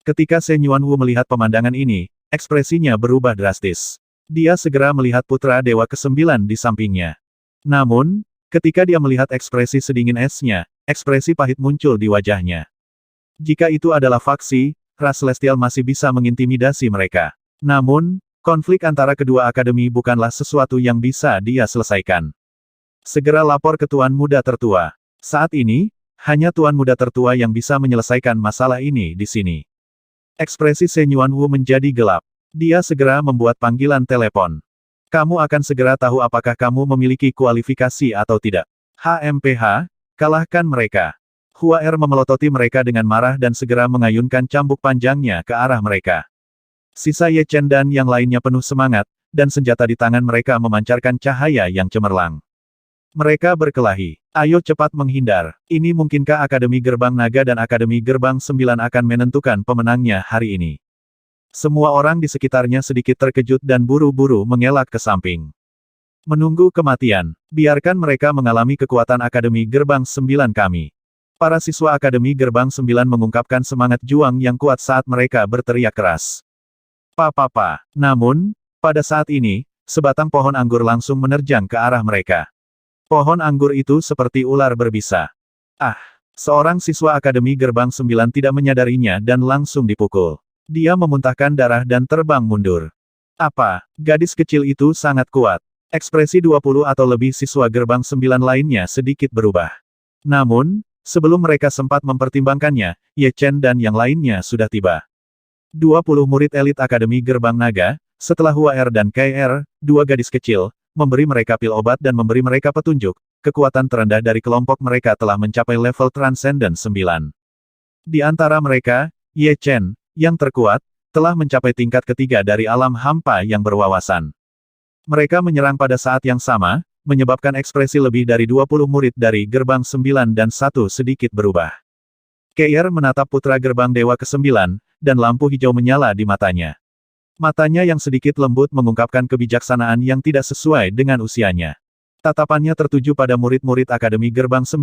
Ketika Shen Yuanwu melihat pemandangan ini, ekspresinya berubah drastis. Dia segera melihat putra dewa ke-9 di sampingnya. Namun, ketika dia melihat ekspresi sedingin esnya, ekspresi pahit muncul di wajahnya. Jika itu adalah faksi, ras celestial masih bisa mengintimidasi mereka. Namun, konflik antara kedua akademi bukanlah sesuatu yang bisa dia selesaikan. Segera lapor ke Tuan Muda Tertua. Saat ini, hanya Tuan Muda Tertua yang bisa menyelesaikan masalah ini di sini. Ekspresi Shen Yuanwu menjadi gelap. Dia segera membuat panggilan telepon. Kamu akan segera tahu apakah kamu memiliki kualifikasi atau tidak. HMPH, kalahkan mereka. Hua Er memelototi mereka dengan marah dan segera mengayunkan cambuk panjangnya ke arah mereka. Sisa Ye Chen dan yang lainnya penuh semangat, dan senjata di tangan mereka memancarkan cahaya yang cemerlang. Mereka berkelahi. Ayo cepat menghindar. Ini mungkinkah Akademi Gerbang Naga dan Akademi Gerbang 9 akan menentukan pemenangnya hari ini? Semua orang di sekitarnya sedikit terkejut dan buru-buru mengelak ke samping. Menunggu kematian. Biarkan mereka mengalami kekuatan Akademi Gerbang 9 kami. Para siswa Akademi Gerbang 9 mengungkapkan semangat juang yang kuat saat mereka berteriak keras. Papa. Namun, pada saat ini, sebatang pohon anggur langsung menerjang ke arah mereka. Pohon anggur itu seperti ular berbisa. Seorang siswa Akademi Gerbang 9 tidak menyadarinya dan langsung dipukul. Dia memuntahkan darah dan terbang mundur. Apa? Gadis kecil itu sangat kuat. Ekspresi 20 atau lebih siswa Gerbang 9 lainnya sedikit berubah. Namun, sebelum mereka sempat mempertimbangkannya, Ye Chen dan yang lainnya sudah tiba. 20 murid elit Akademi Gerbang Naga, setelah Hua-Er dan Kai-Er, dua gadis kecil, memberi mereka pil obat dan memberi mereka petunjuk, kekuatan terendah dari kelompok mereka telah mencapai level Transcendent 9. Di antara mereka, Ye Chen, yang terkuat, telah mencapai tingkat ketiga dari alam hampa yang berwawasan. Mereka menyerang pada saat yang sama, menyebabkan ekspresi lebih dari 20 murid dari Gerbang 9 dan 1 sedikit berubah. Kai-Er menatap putra Gerbang Dewa ke-9, dan lampu hijau menyala di matanya. Matanya yang sedikit lembut mengungkapkan kebijaksanaan yang tidak sesuai dengan usianya. Tatapannya tertuju pada murid-murid Akademi Gerbang 9,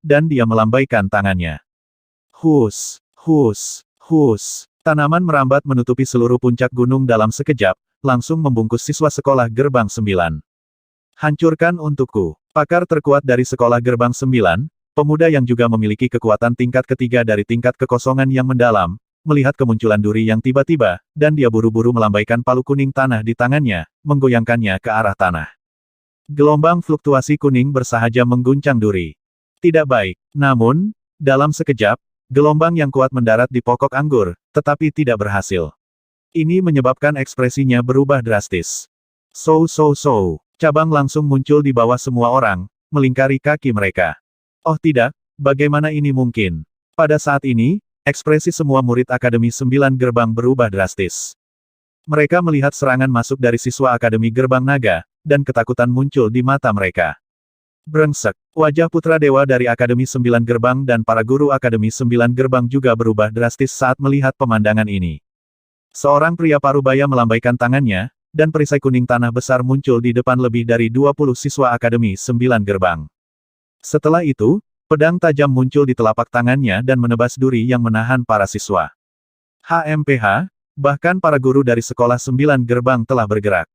dan dia melambaikan tangannya. Hus, hus, hus. Tanaman merambat menutupi seluruh puncak gunung dalam sekejap, langsung membungkus siswa sekolah Gerbang 9. Hancurkan untukku. Pakar terkuat dari sekolah Gerbang 9, pemuda yang juga memiliki kekuatan tingkat ketiga dari tingkat kekosongan yang mendalam, melihat kemunculan duri yang tiba-tiba, dan dia buru-buru melambaikan palu kuning tanah di tangannya, menggoyangkannya ke arah tanah. Gelombang fluktuasi kuning bersahaja mengguncang duri. Tidak baik. Namun, dalam sekejap, gelombang yang kuat mendarat di pokok anggur, tetapi tidak berhasil. Ini menyebabkan ekspresinya berubah drastis. So. Cabang langsung muncul di bawah semua orang, melingkari kaki mereka. Oh tidak, bagaimana ini mungkin? Pada saat ini, ekspresi semua murid Akademi 9 Gerbang berubah drastis. Mereka melihat serangan masuk dari siswa Akademi Gerbang Naga, dan ketakutan muncul di mata mereka. Brengsek. Wajah putra dewa dari Akademi 9 Gerbang dan para guru Akademi 9 Gerbang juga berubah drastis saat melihat pemandangan ini. Seorang pria parubaya melambaikan tangannya, dan perisai kuning tanah besar muncul di depan lebih dari 20 siswa Akademi 9 Gerbang. Setelah itu, pedang tajam muncul di telapak tangannya dan menebas duri yang menahan para siswa. HMPH, bahkan para guru dari sekolah 9 Gerbang telah bergerak.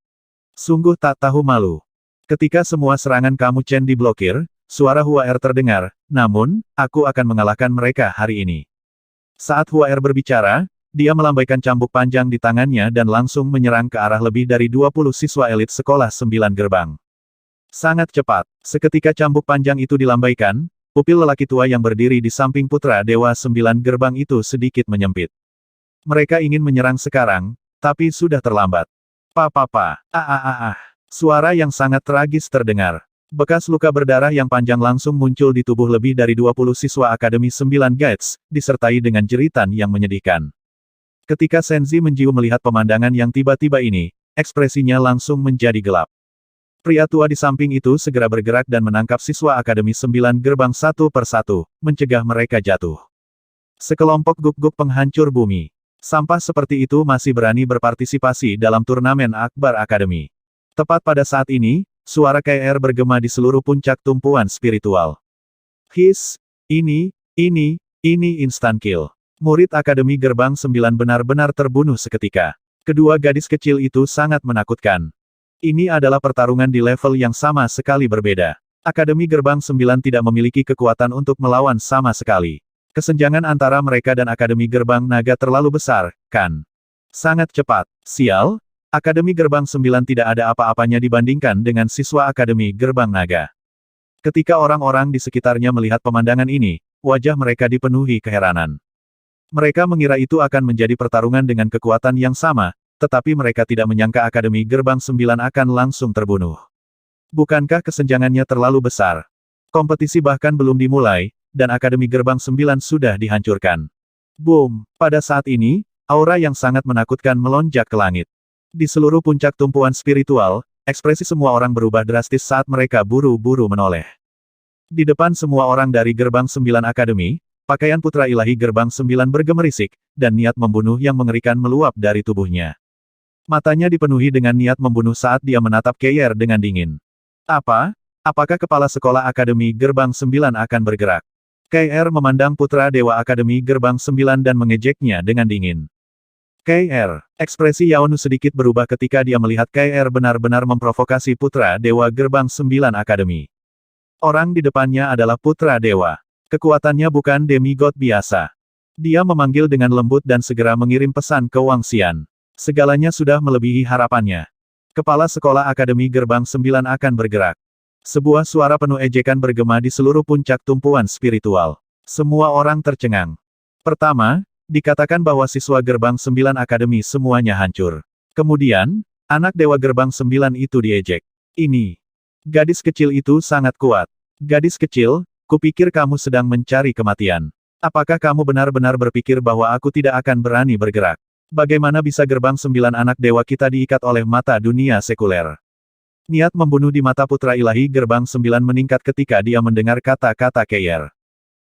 Sungguh tak tahu malu. Ketika semua serangan kamu Chen diblokir, suara Hua-Er terdengar, namun, aku akan mengalahkan mereka hari ini. Saat Hua-Er berbicara, dia melambaikan cambuk panjang di tangannya dan langsung menyerang ke arah lebih dari 20 siswa elit sekolah 9 Gerbang. Sangat cepat, seketika cambuk panjang itu dilambaikan, pupil lelaki tua yang berdiri di samping putra Dewa 9 Gerbang itu sedikit menyempit. Mereka ingin menyerang sekarang, tapi sudah terlambat. Suara yang sangat tragis terdengar. Bekas luka berdarah yang panjang langsung muncul di tubuh lebih dari 20 siswa Akademi 9 Gates, disertai dengan jeritan yang menyedihkan. Ketika Senzi Menjiu melihat pemandangan yang tiba-tiba ini, ekspresinya langsung menjadi gelap. Pria tua di samping itu segera bergerak dan menangkap siswa Akademi 9 Gerbang satu persatu, mencegah mereka jatuh. Sekelompok guk-guk penghancur bumi. Sampah seperti itu masih berani berpartisipasi dalam turnamen Akbar Akademi. Tepat pada saat ini, suara Kai-Er bergema di seluruh puncak tumpuan spiritual. His, ini instant kill. Murid Akademi Gerbang 9 benar-benar terbunuh seketika. Kedua gadis kecil itu sangat menakutkan. Ini adalah pertarungan di level yang sama sekali berbeda. Akademi Gerbang 9 tidak memiliki kekuatan untuk melawan sama sekali. Kesenjangan antara mereka dan Akademi Gerbang Naga terlalu besar, kan? Sangat cepat. Sial, Akademi Gerbang 9 tidak ada apa-apanya dibandingkan dengan siswa Akademi Gerbang Naga. Ketika orang-orang di sekitarnya melihat pemandangan ini, wajah mereka dipenuhi keheranan. Mereka mengira itu akan menjadi pertarungan dengan kekuatan yang sama, tetapi mereka tidak menyangka Akademi Gerbang 9 akan langsung terbunuh. Bukankah kesenjangannya terlalu besar? Kompetisi bahkan belum dimulai, dan Akademi Gerbang 9 sudah dihancurkan. Boom! Pada saat ini, aura yang sangat menakutkan melonjak ke langit. Di seluruh puncak tumpuan spiritual, ekspresi semua orang berubah drastis saat mereka buru-buru menoleh. Di depan semua orang dari Gerbang 9 Akademi, pakaian putra ilahi Gerbang 9 bergemerisik, dan niat membunuh yang mengerikan meluap dari tubuhnya. Matanya dipenuhi dengan niat membunuh saat dia menatap Kai-Er dengan dingin. Apakah kepala sekolah Akademi Gerbang 9 akan bergerak? Kai-Er memandang putra Dewa Akademi Gerbang 9 dan mengejeknya dengan dingin. Kai-Er, ekspresi Yaonu sedikit berubah ketika dia melihat Kai-Er benar-benar memprovokasi putra Dewa Gerbang 9 Akademi. Orang di depannya adalah putra Dewa. Kekuatannya bukan demigod biasa. Dia memanggil dengan lembut dan segera mengirim pesan ke Wang Xian. Segalanya sudah melebihi harapannya. Kepala sekolah Akademi Gerbang 9 akan bergerak. Sebuah suara penuh ejekan bergema di seluruh puncak tumpuan spiritual. Semua orang tercengang. Pertama, dikatakan bahwa siswa Gerbang 9 Akademi semuanya hancur. Kemudian, anak Dewa Gerbang 9 itu diejek. Ini. Gadis kecil itu sangat kuat. Gadis kecil, kupikir kamu sedang mencari kematian. Apakah kamu benar-benar berpikir bahwa aku tidak akan berani bergerak? Bagaimana bisa Gerbang 9 anak dewa kita diikat oleh mata dunia sekuler? Niat membunuh di mata putra ilahi Gerbang 9 meningkat ketika dia mendengar kata-kata Keir.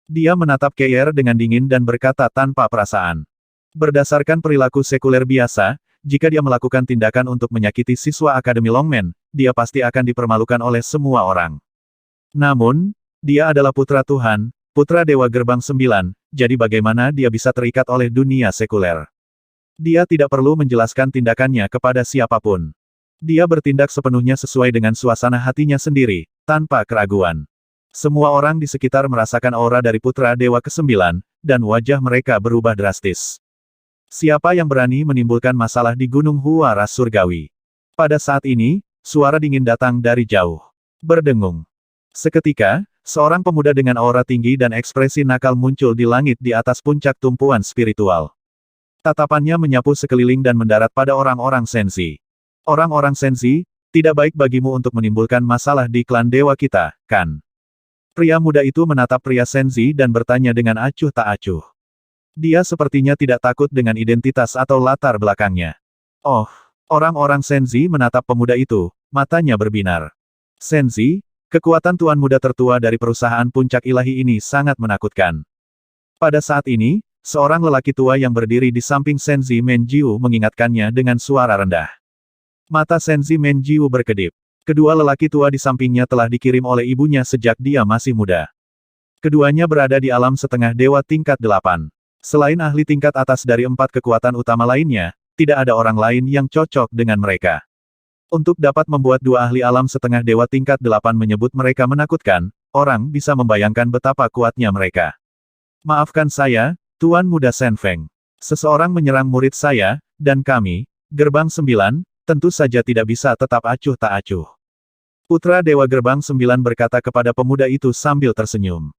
Dia menatap Keir dengan dingin dan berkata tanpa perasaan. Berdasarkan perilaku sekuler biasa, jika dia melakukan tindakan untuk menyakiti siswa Akademi Longmen, dia pasti akan dipermalukan oleh semua orang. Namun, dia adalah putra Tuhan, putra Dewa Gerbang 9, jadi bagaimana dia bisa terikat oleh dunia sekuler? Dia tidak perlu menjelaskan tindakannya kepada siapapun. Dia bertindak sepenuhnya sesuai dengan suasana hatinya sendiri, tanpa keraguan. Semua orang di sekitar merasakan aura dari putra Dewa ke-9, dan wajah mereka berubah drastis. Siapa yang berani menimbulkan masalah di Gunung Hua Ras Surgawi? Pada saat ini, suara dingin datang dari jauh. Berdengung. Seketika, seorang pemuda dengan aura tinggi dan ekspresi nakal muncul di langit di atas puncak tumpuan spiritual. Tatapannya menyapu sekeliling dan mendarat pada orang-orang sensi. Orang-orang sensi, tidak baik bagimu untuk menimbulkan masalah di klan dewa kita, kan? Pria muda itu menatap pria sensi dan bertanya dengan acuh tak acuh. Dia sepertinya tidak takut dengan identitas atau latar belakangnya. Oh, orang-orang sensi menatap pemuda itu, matanya berbinar. Sensi, kekuatan tuan muda tertua dari perusahaan puncak ilahi ini sangat menakutkan. Pada saat ini, seorang lelaki tua yang berdiri di samping Senzi Menjiu mengingatkannya dengan suara rendah. Mata Senzi Menjiu berkedip. Kedua lelaki tua di sampingnya telah dikirim oleh ibunya sejak dia masih muda. Keduanya berada di alam setengah dewa tingkat 8. Selain ahli tingkat atas dari 4 kekuatan utama lainnya, tidak ada orang lain yang cocok dengan mereka. Untuk dapat membuat dua ahli alam setengah dewa tingkat 8 menyebut mereka menakutkan, orang bisa membayangkan betapa kuatnya mereka. Maafkan saya, Tuan Muda Sen Feng. Seseorang menyerang murid saya, dan kami, Gerbang 9, tentu saja tidak bisa tetap acuh tak acuh. Putra Dewa Gerbang 9 berkata kepada pemuda itu sambil tersenyum.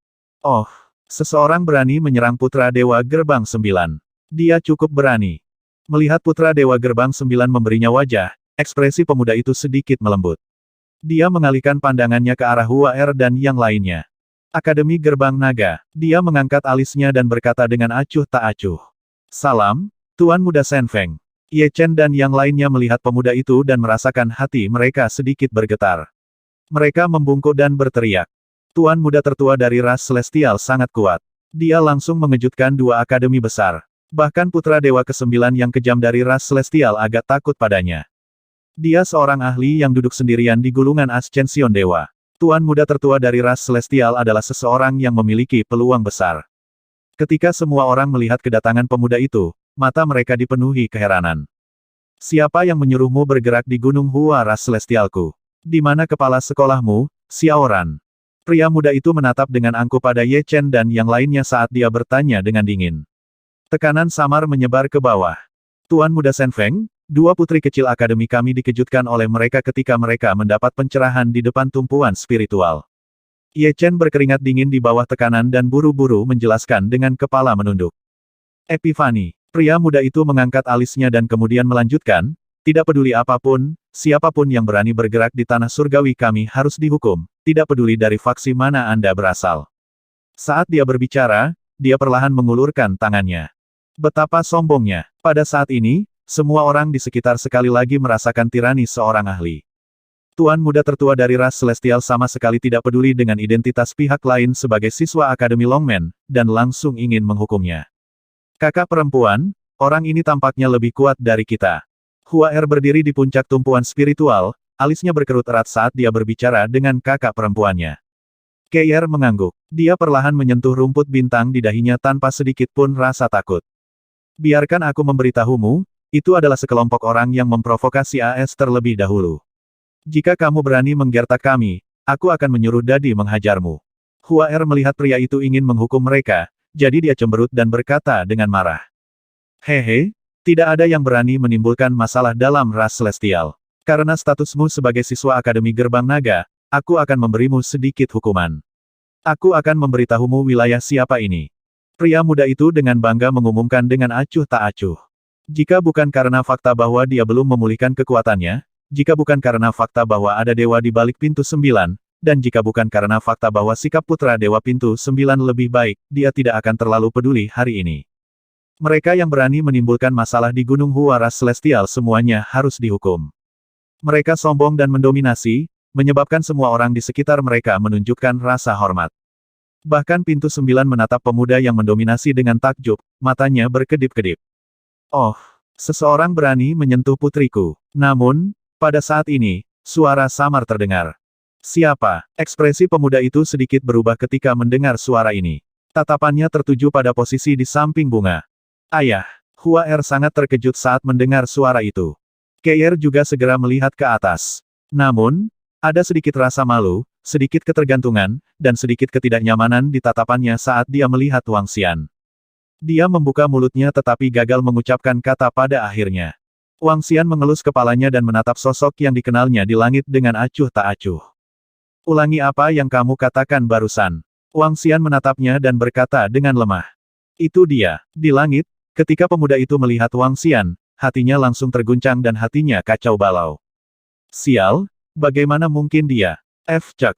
Oh, seseorang berani menyerang Putra Dewa Gerbang 9. Dia cukup berani. Melihat Putra Dewa Gerbang 9 memberinya wajah, ekspresi pemuda itu sedikit melembut. Dia mengalihkan pandangannya ke arah Hua Er dan yang lainnya. Akademi Gerbang Naga. Dia mengangkat alisnya dan berkata dengan acuh tak acuh. Salam, Tuan Muda Sen Feng. Ye Chen dan yang lainnya melihat pemuda itu dan merasakan hati mereka sedikit bergetar. Mereka membungkuk dan berteriak. Tuan muda tertua dari ras Celestial sangat kuat. Dia langsung mengejutkan dua akademi besar. Bahkan putra dewa ke-9 yang kejam dari ras Celestial agak takut padanya. Dia seorang ahli yang duduk sendirian di gulungan Ascension Dewa. Tuan muda tertua dari ras Celestial adalah seseorang yang memiliki peluang besar. Ketika semua orang melihat kedatangan pemuda itu, mata mereka dipenuhi keheranan. Siapa yang menyuruhmu bergerak di Gunung Hua Ras Celestialku? Di mana kepala sekolahmu, Xiaoran? Pria muda itu menatap dengan angkuh pada Ye Chen dan yang lainnya saat dia bertanya dengan dingin. Tekanan samar menyebar ke bawah. Tuan muda Sen Feng, dua putri kecil akademi kami dikejutkan oleh mereka ketika mereka mendapat pencerahan di depan tumpuan spiritual. Ye Chen berkeringat dingin di bawah tekanan dan buru-buru menjelaskan dengan kepala menunduk. Epifani. Pria muda itu mengangkat alisnya dan kemudian melanjutkan, tidak peduli apapun, siapapun yang berani bergerak di tanah surgawi kami harus dihukum. Tidak peduli dari faksi mana Anda berasal. Saat dia berbicara, dia perlahan mengulurkan tangannya. Betapa sombongnya. Pada saat ini, semua orang di sekitar sekali lagi merasakan tirani seorang ahli. Tuan muda tertua dari ras Celestial sama sekali tidak peduli dengan identitas pihak lain sebagai siswa Akademi Longmen, dan langsung ingin menghukumnya. Kakak perempuan, orang ini tampaknya lebih kuat dari kita. Hua Er berdiri di puncak tumpuan spiritual, alisnya berkerut erat saat dia berbicara dengan kakak perempuannya. Keir mengangguk. Dia perlahan menyentuh rumput bintang di dahinya tanpa sedikit pun rasa takut. Biarkan aku memberitahumu, itu adalah sekelompok orang yang memprovokasi AS terlebih dahulu. Jika kamu berani menggertak kami, aku akan menyuruh Dadi menghajarmu. Hua Er melihat pria itu ingin menghukum mereka, jadi dia cemberut dan berkata dengan marah. Hehe, tidak ada yang berani menimbulkan masalah dalam ras Celestial. Karena statusmu sebagai siswa Akademi Gerbang Naga, aku akan memberimu sedikit hukuman. Aku akan memberitahumu wilayah siapa ini. Pria muda itu dengan bangga mengumumkan dengan acuh tak acuh. Jika bukan karena fakta bahwa dia belum memulihkan kekuatannya, jika bukan karena fakta bahwa ada dewa di balik pintu 9, dan jika bukan karena fakta bahwa sikap putra dewa pintu 9 lebih baik, dia tidak akan terlalu peduli hari ini. Mereka yang berani menimbulkan masalah di Gunung Huaras Celestial semuanya harus dihukum. Mereka sombong dan mendominasi, menyebabkan semua orang di sekitar mereka menunjukkan rasa hormat. Bahkan pintu 9 menatap pemuda yang mendominasi dengan takjub, matanya berkedip-kedip. Oh, seseorang berani menyentuh putriku. Namun, pada saat ini, suara samar terdengar. Siapa? Ekspresi pemuda itu sedikit berubah ketika mendengar suara ini. Tatapannya tertuju pada posisi di samping bunga. Ayah, Hua Er sangat terkejut saat mendengar suara itu. Keier juga segera melihat ke atas. Namun, ada sedikit rasa malu, sedikit ketergantungan, dan sedikit ketidaknyamanan di tatapannya saat dia melihat Wang Xian. Dia membuka mulutnya tetapi gagal mengucapkan kata pada akhirnya. Wang Xian mengelus kepalanya dan menatap sosok yang dikenalnya di langit dengan acuh tak acuh. Ulangi apa yang kamu katakan barusan. Wang Xian menatapnya dan berkata dengan lemah. Itu dia. Di langit, ketika pemuda itu melihat Wang Xian, hatinya langsung terguncang dan hatinya kacau balau. Sial, bagaimana mungkin dia? F-cek.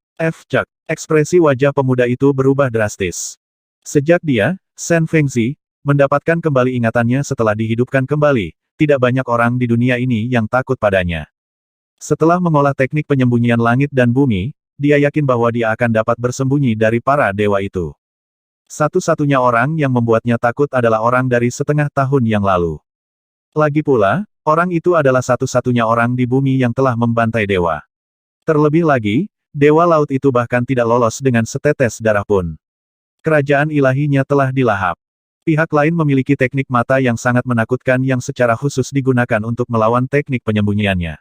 Ekspresi wajah pemuda itu berubah drastis. Sejak dia, Shen Fengzi, mendapatkan kembali ingatannya setelah dihidupkan kembali, tidak banyak orang di dunia ini yang takut padanya. Setelah mengolah teknik penyembunyian langit dan bumi, dia yakin bahwa dia akan dapat bersembunyi dari para dewa itu. Satu-satunya orang yang membuatnya takut adalah orang dari setengah tahun yang lalu. Lagi pula, orang itu adalah satu-satunya orang di bumi yang telah membantai dewa. Terlebih lagi, dewa laut itu bahkan tidak lolos dengan setetes darah pun. Kerajaan ilahinya telah dilahap. Pihak lain memiliki teknik mata yang sangat menakutkan yang secara khusus digunakan untuk melawan teknik penyembunyiannya.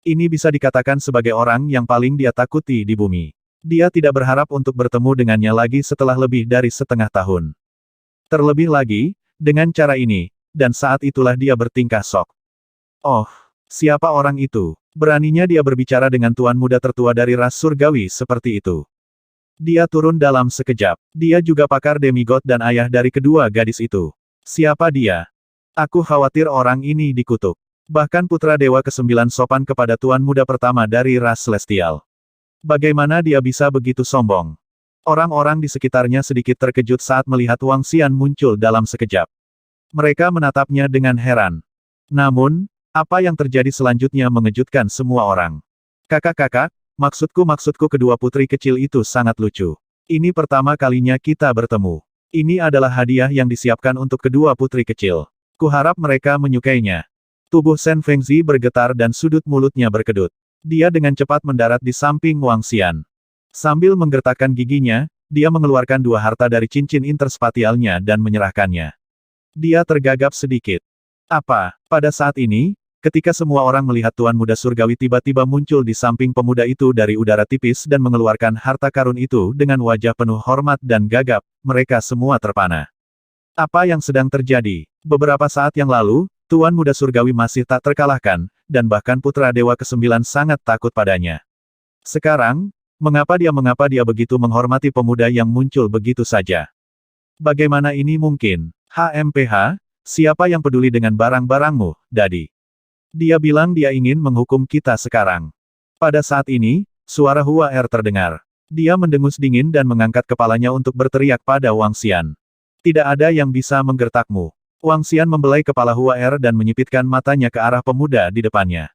Ini bisa dikatakan sebagai orang yang paling dia takuti di bumi. Dia tidak berharap untuk bertemu dengannya lagi setelah lebih dari setengah tahun. Terlebih lagi, dengan cara ini, dan saat itulah dia bertingkah sok. Oh, siapa orang itu? Beraninya dia berbicara dengan tuan muda tertua dari ras surgawi seperti itu. Dia turun dalam sekejap. Dia juga pakar demigod dan ayah dari kedua gadis itu. Siapa dia? Aku khawatir orang ini dikutuk. Bahkan putra dewa ke-9 sopan kepada tuan muda pertama dari ras celestial. Bagaimana dia bisa begitu sombong? Orang-orang di sekitarnya sedikit terkejut saat melihat Wang Xian muncul dalam sekejap. Mereka menatapnya dengan heran. Namun, apa yang terjadi selanjutnya mengejutkan semua orang. Kakak-kakak, maksudku kedua putri kecil itu sangat lucu. Ini pertama kalinya kita bertemu. Ini adalah hadiah yang disiapkan untuk kedua putri kecil. Kuharap mereka menyukainya. Tubuh Shen Fengzi bergetar dan sudut mulutnya berkedut. Dia dengan cepat mendarat di samping Wang Xian. Sambil menggertakkan giginya, dia mengeluarkan dua harta dari cincin interspatialnya dan menyerahkannya. Dia tergagap sedikit. Apa? Pada saat ini, ketika semua orang melihat Tuan Muda Surgawi tiba-tiba muncul di samping pemuda itu dari udara tipis dan mengeluarkan harta karun itu dengan wajah penuh hormat dan gagap, mereka semua terpana. Apa yang sedang terjadi? Beberapa saat yang lalu, Tuan Muda Surgawi masih tak terkalahkan, dan bahkan putra dewa ke-9 sangat takut padanya. Sekarang, mengapa dia begitu menghormati pemuda yang muncul begitu saja? Bagaimana ini mungkin? HMPH, siapa yang peduli dengan barang-barangmu, Dadi? Dia bilang dia ingin menghukum kita sekarang. Pada saat ini, suara Hua Er terdengar. Dia mendengus dingin dan mengangkat kepalanya untuk berteriak pada Wang Xian. Tidak ada yang bisa menggertakmu. Wang Xian membelai kepala Hua Er dan menyipitkan matanya ke arah pemuda di depannya.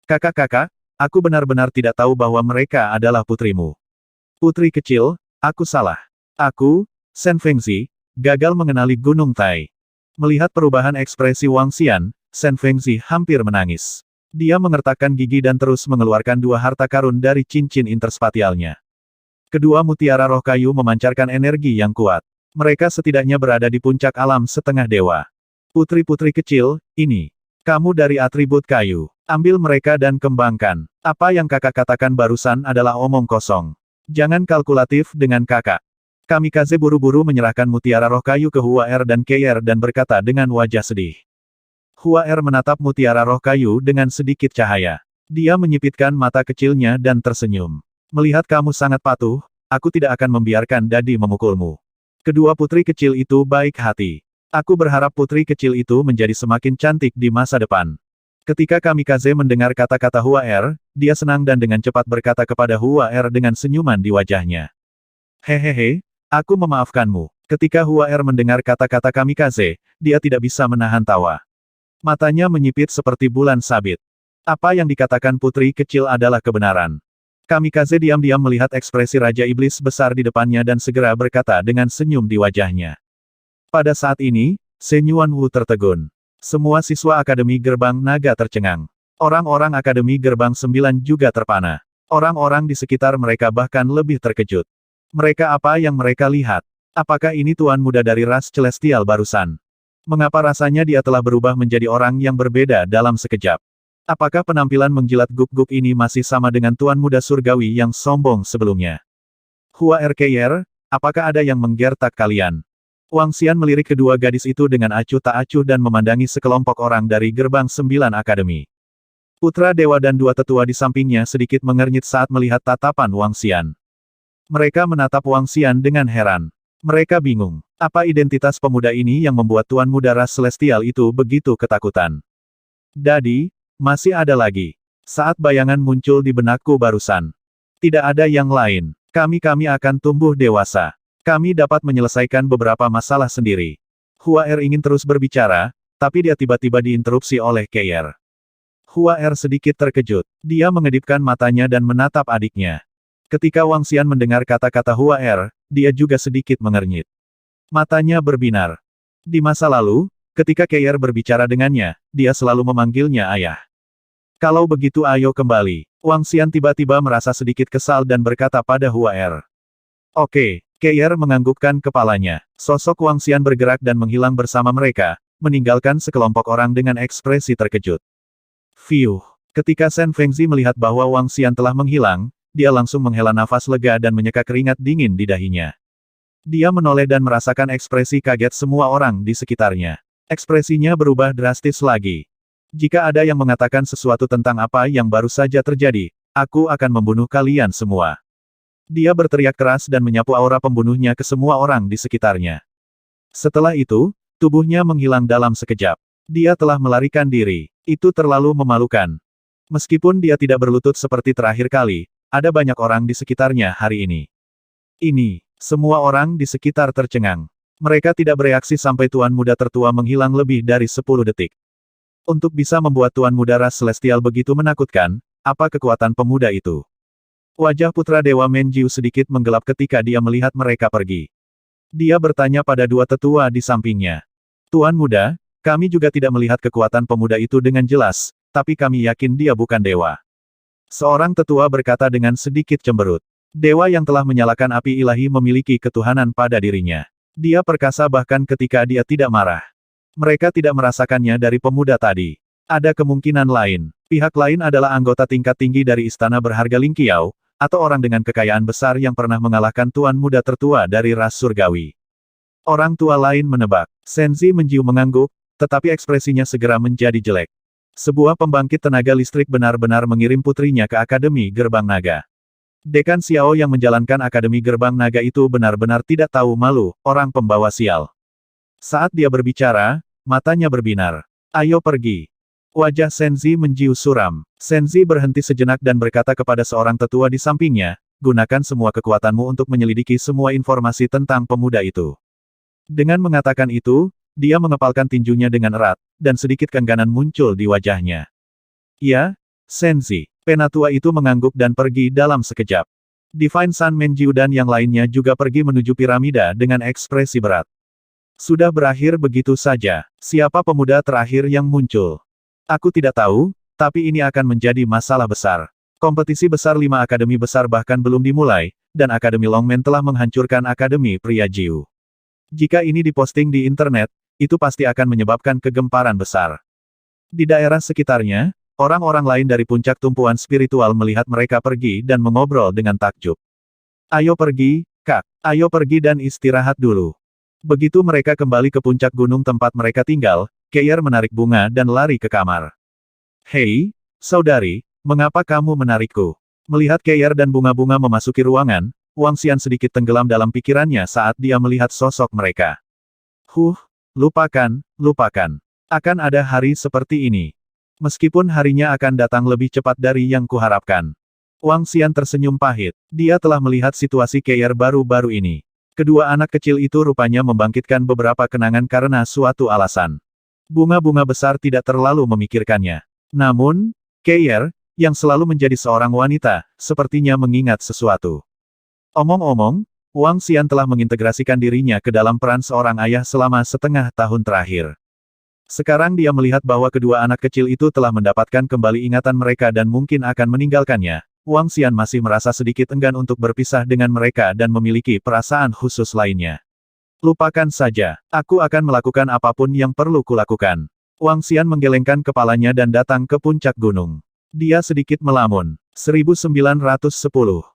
Kakak-kakak, aku benar-benar tidak tahu bahwa mereka adalah putrimu. Putri kecil, aku salah. Aku, Shen Fengzi, gagal mengenali Gunung Tai. Melihat perubahan ekspresi Wang Xian, Shen Fengzi hampir menangis. Dia mengertakkan gigi dan terus mengeluarkan dua harta karun dari cincin interspatialnya. Kedua mutiara roh kayu memancarkan energi yang kuat. Mereka setidaknya berada di puncak alam setengah dewa. Putri-putri kecil, ini. Kamu dari atribut kayu. Ambil mereka dan kembangkan. Apa yang kakak katakan barusan adalah omong kosong. Jangan kalkulatif dengan kakak. Kamikaze buru-buru menyerahkan mutiara roh kayu ke Hua Er dan Keier dan berkata dengan wajah sedih. Hua Er menatap mutiara roh kayu dengan sedikit cahaya. Dia menyipitkan mata kecilnya dan tersenyum. Melihat kamu sangat patuh, aku tidak akan membiarkan Dadi memukulmu. Kedua putri kecil itu baik hati. Aku berharap putri kecil itu menjadi semakin cantik di masa depan. Ketika Kamikaze mendengar kata-kata Hua Er, dia senang dan dengan cepat berkata kepada Hua Er dengan senyuman di wajahnya. Hehehe, aku memaafkanmu. Ketika Hua Er mendengar kata-kata Kamikaze, dia tidak bisa menahan tawa. Matanya menyipit seperti bulan sabit. Apa yang dikatakan putri kecil adalah kebenaran. Kamikaze diam-diam melihat ekspresi Raja Iblis besar di depannya dan segera berkata dengan senyum di wajahnya. Pada saat ini, Senyuan Wu tertegun. Semua siswa Akademi Gerbang Naga tercengang. Orang-orang Akademi Gerbang 9 juga terpana. Orang-orang di sekitar mereka bahkan lebih terkejut. Mereka apa yang mereka lihat? Apakah ini tuan muda dari ras Celestial barusan? Mengapa rasanya dia telah berubah menjadi orang yang berbeda dalam sekejap? Apakah penampilan menjilat guk-guk ini masih sama dengan tuan muda surgawi yang sombong sebelumnya? Hua RKR, apakah ada yang menggertak kalian? Wang Xian melirik kedua gadis itu dengan acuh tak acuh dan memandangi sekelompok orang dari gerbang 9 akademi. Putra Dewa dan dua tetua di sampingnya sedikit mengernyit saat melihat tatapan Wang Xian. Mereka menatap Wang Xian dengan heran. Mereka bingung. Apa identitas pemuda ini yang membuat tuan muda ras celestial itu begitu ketakutan? Dadi, masih ada lagi. Saat bayangan muncul di benakku barusan. Tidak ada yang lain. Kami akan tumbuh dewasa. Kami dapat menyelesaikan beberapa masalah sendiri. Hua Er ingin terus berbicara, tapi dia tiba-tiba diinterupsi oleh Keier. Hua Er sedikit terkejut. Dia mengedipkan matanya dan menatap adiknya. Ketika Wang Xian mendengar kata-kata Hua Er, dia juga sedikit mengernyit. Matanya berbinar. Di masa lalu, ketika Keier berbicara dengannya, dia selalu memanggilnya ayah. Kalau begitu ayo kembali. Wang Xian tiba-tiba merasa sedikit kesal dan berkata pada Hua Er. Oke. Keier menganggukkan kepalanya. Sosok Wang Xian bergerak dan menghilang bersama mereka, meninggalkan sekelompok orang dengan ekspresi terkejut. Fiuh. Ketika Shen Fengzi melihat bahwa Wang Xian telah menghilang, dia langsung menghela nafas lega dan menyeka keringat dingin di dahinya. Dia menoleh dan merasakan ekspresi kaget semua orang di sekitarnya. Ekspresinya berubah drastis lagi. Jika ada yang mengatakan sesuatu tentang apa yang baru saja terjadi, aku akan membunuh kalian semua. Dia berteriak keras dan menyapu aura pembunuhnya ke semua orang di sekitarnya. Setelah itu, tubuhnya menghilang dalam sekejap. Dia telah melarikan diri. Itu terlalu memalukan. Meskipun dia tidak berlutut seperti terakhir kali, ada banyak orang di sekitarnya hari ini. Semua orang di sekitar tercengang. Mereka tidak bereaksi sampai tuan muda tertua menghilang lebih dari 10 detik. Untuk bisa membuat tuan muda ras celestial begitu menakutkan, apa kekuatan pemuda itu? Wajah putra Dewa Menjiu sedikit menggelap ketika dia melihat mereka pergi. Dia bertanya pada dua tetua di sampingnya. Tuan muda, kami juga tidak melihat kekuatan pemuda itu dengan jelas, tapi kami yakin dia bukan dewa. Seorang tetua berkata dengan sedikit cemberut. Dewa yang telah menyalakan api ilahi memiliki ketuhanan pada dirinya. Dia perkasa bahkan ketika dia tidak marah. Mereka tidak merasakannya dari pemuda tadi. Ada kemungkinan lain. Pihak lain adalah anggota tingkat tinggi dari istana berharga Ling Qiao, atau orang dengan kekayaan besar yang pernah mengalahkan tuan muda tertua dari ras surgawi. Orang tua lain menebak. Senzi Menjiu mengangguk, tetapi ekspresinya segera menjadi jelek. Sebuah pembangkit tenaga listrik benar-benar mengirim putrinya ke Akademi Gerbang Naga. Dekan Xiao yang menjalankan Akademi Gerbang Naga itu benar-benar tidak tahu malu, orang pembawa sial. Saat dia berbicara, matanya berbinar. Ayo pergi. Wajah Senzi Menjiu suram. Senzi berhenti sejenak dan berkata kepada seorang tetua di sampingnya, gunakan semua kekuatanmu untuk menyelidiki semua informasi tentang pemuda itu. Dengan mengatakan itu, dia mengepalkan tinjunya dengan erat, dan sedikit keengganan muncul di wajahnya. Ya, Senzi. Penatua itu mengangguk dan pergi dalam sekejap. Divine Sun Menjiu dan yang lainnya juga pergi menuju piramida dengan ekspresi berat. Sudah berakhir begitu saja. Siapa pemuda terakhir yang muncul? Aku tidak tahu, tapi ini akan menjadi masalah besar. Kompetisi besar 5 akademi besar bahkan belum dimulai, dan Akademi Longmen telah menghancurkan Akademi Pria Jiu. Jika ini diposting di internet, itu pasti akan menyebabkan kegemparan besar. Di daerah sekitarnya, orang-orang lain dari puncak tumpuan spiritual melihat mereka pergi dan mengobrol dengan takjub. Ayo pergi, Kak. Ayo pergi dan istirahat dulu. Begitu mereka kembali ke puncak gunung tempat mereka tinggal, Keier menarik bunga dan lari ke kamar. Hei, saudari, mengapa kamu menarikku? Melihat Keier dan bunga-bunga memasuki ruangan, Wang Xian sedikit tenggelam dalam pikirannya saat dia melihat sosok mereka. Lupakan, lupakan. Akan ada hari seperti ini. Meskipun harinya akan datang lebih cepat dari yang kuharapkan. Wang Xian tersenyum pahit. Dia telah melihat situasi Keir baru-baru ini. Kedua anak kecil itu rupanya membangkitkan beberapa kenangan karena suatu alasan. Bunga-bunga besar tidak terlalu memikirkannya. Namun, Keir, yang selalu menjadi seorang wanita, sepertinya mengingat sesuatu. Omong-omong, Wang Xian telah mengintegrasikan dirinya ke dalam peran seorang ayah selama setengah tahun terakhir. Sekarang dia melihat bahwa kedua anak kecil itu telah mendapatkan kembali ingatan mereka dan mungkin akan meninggalkannya. Wang Xian masih merasa sedikit enggan untuk berpisah dengan mereka dan memiliki perasaan khusus lainnya. Lupakan saja, aku akan melakukan apapun yang perlu kulakukan. Wang Xian menggelengkan kepalanya dan datang ke puncak gunung. Dia sedikit melamun. 1910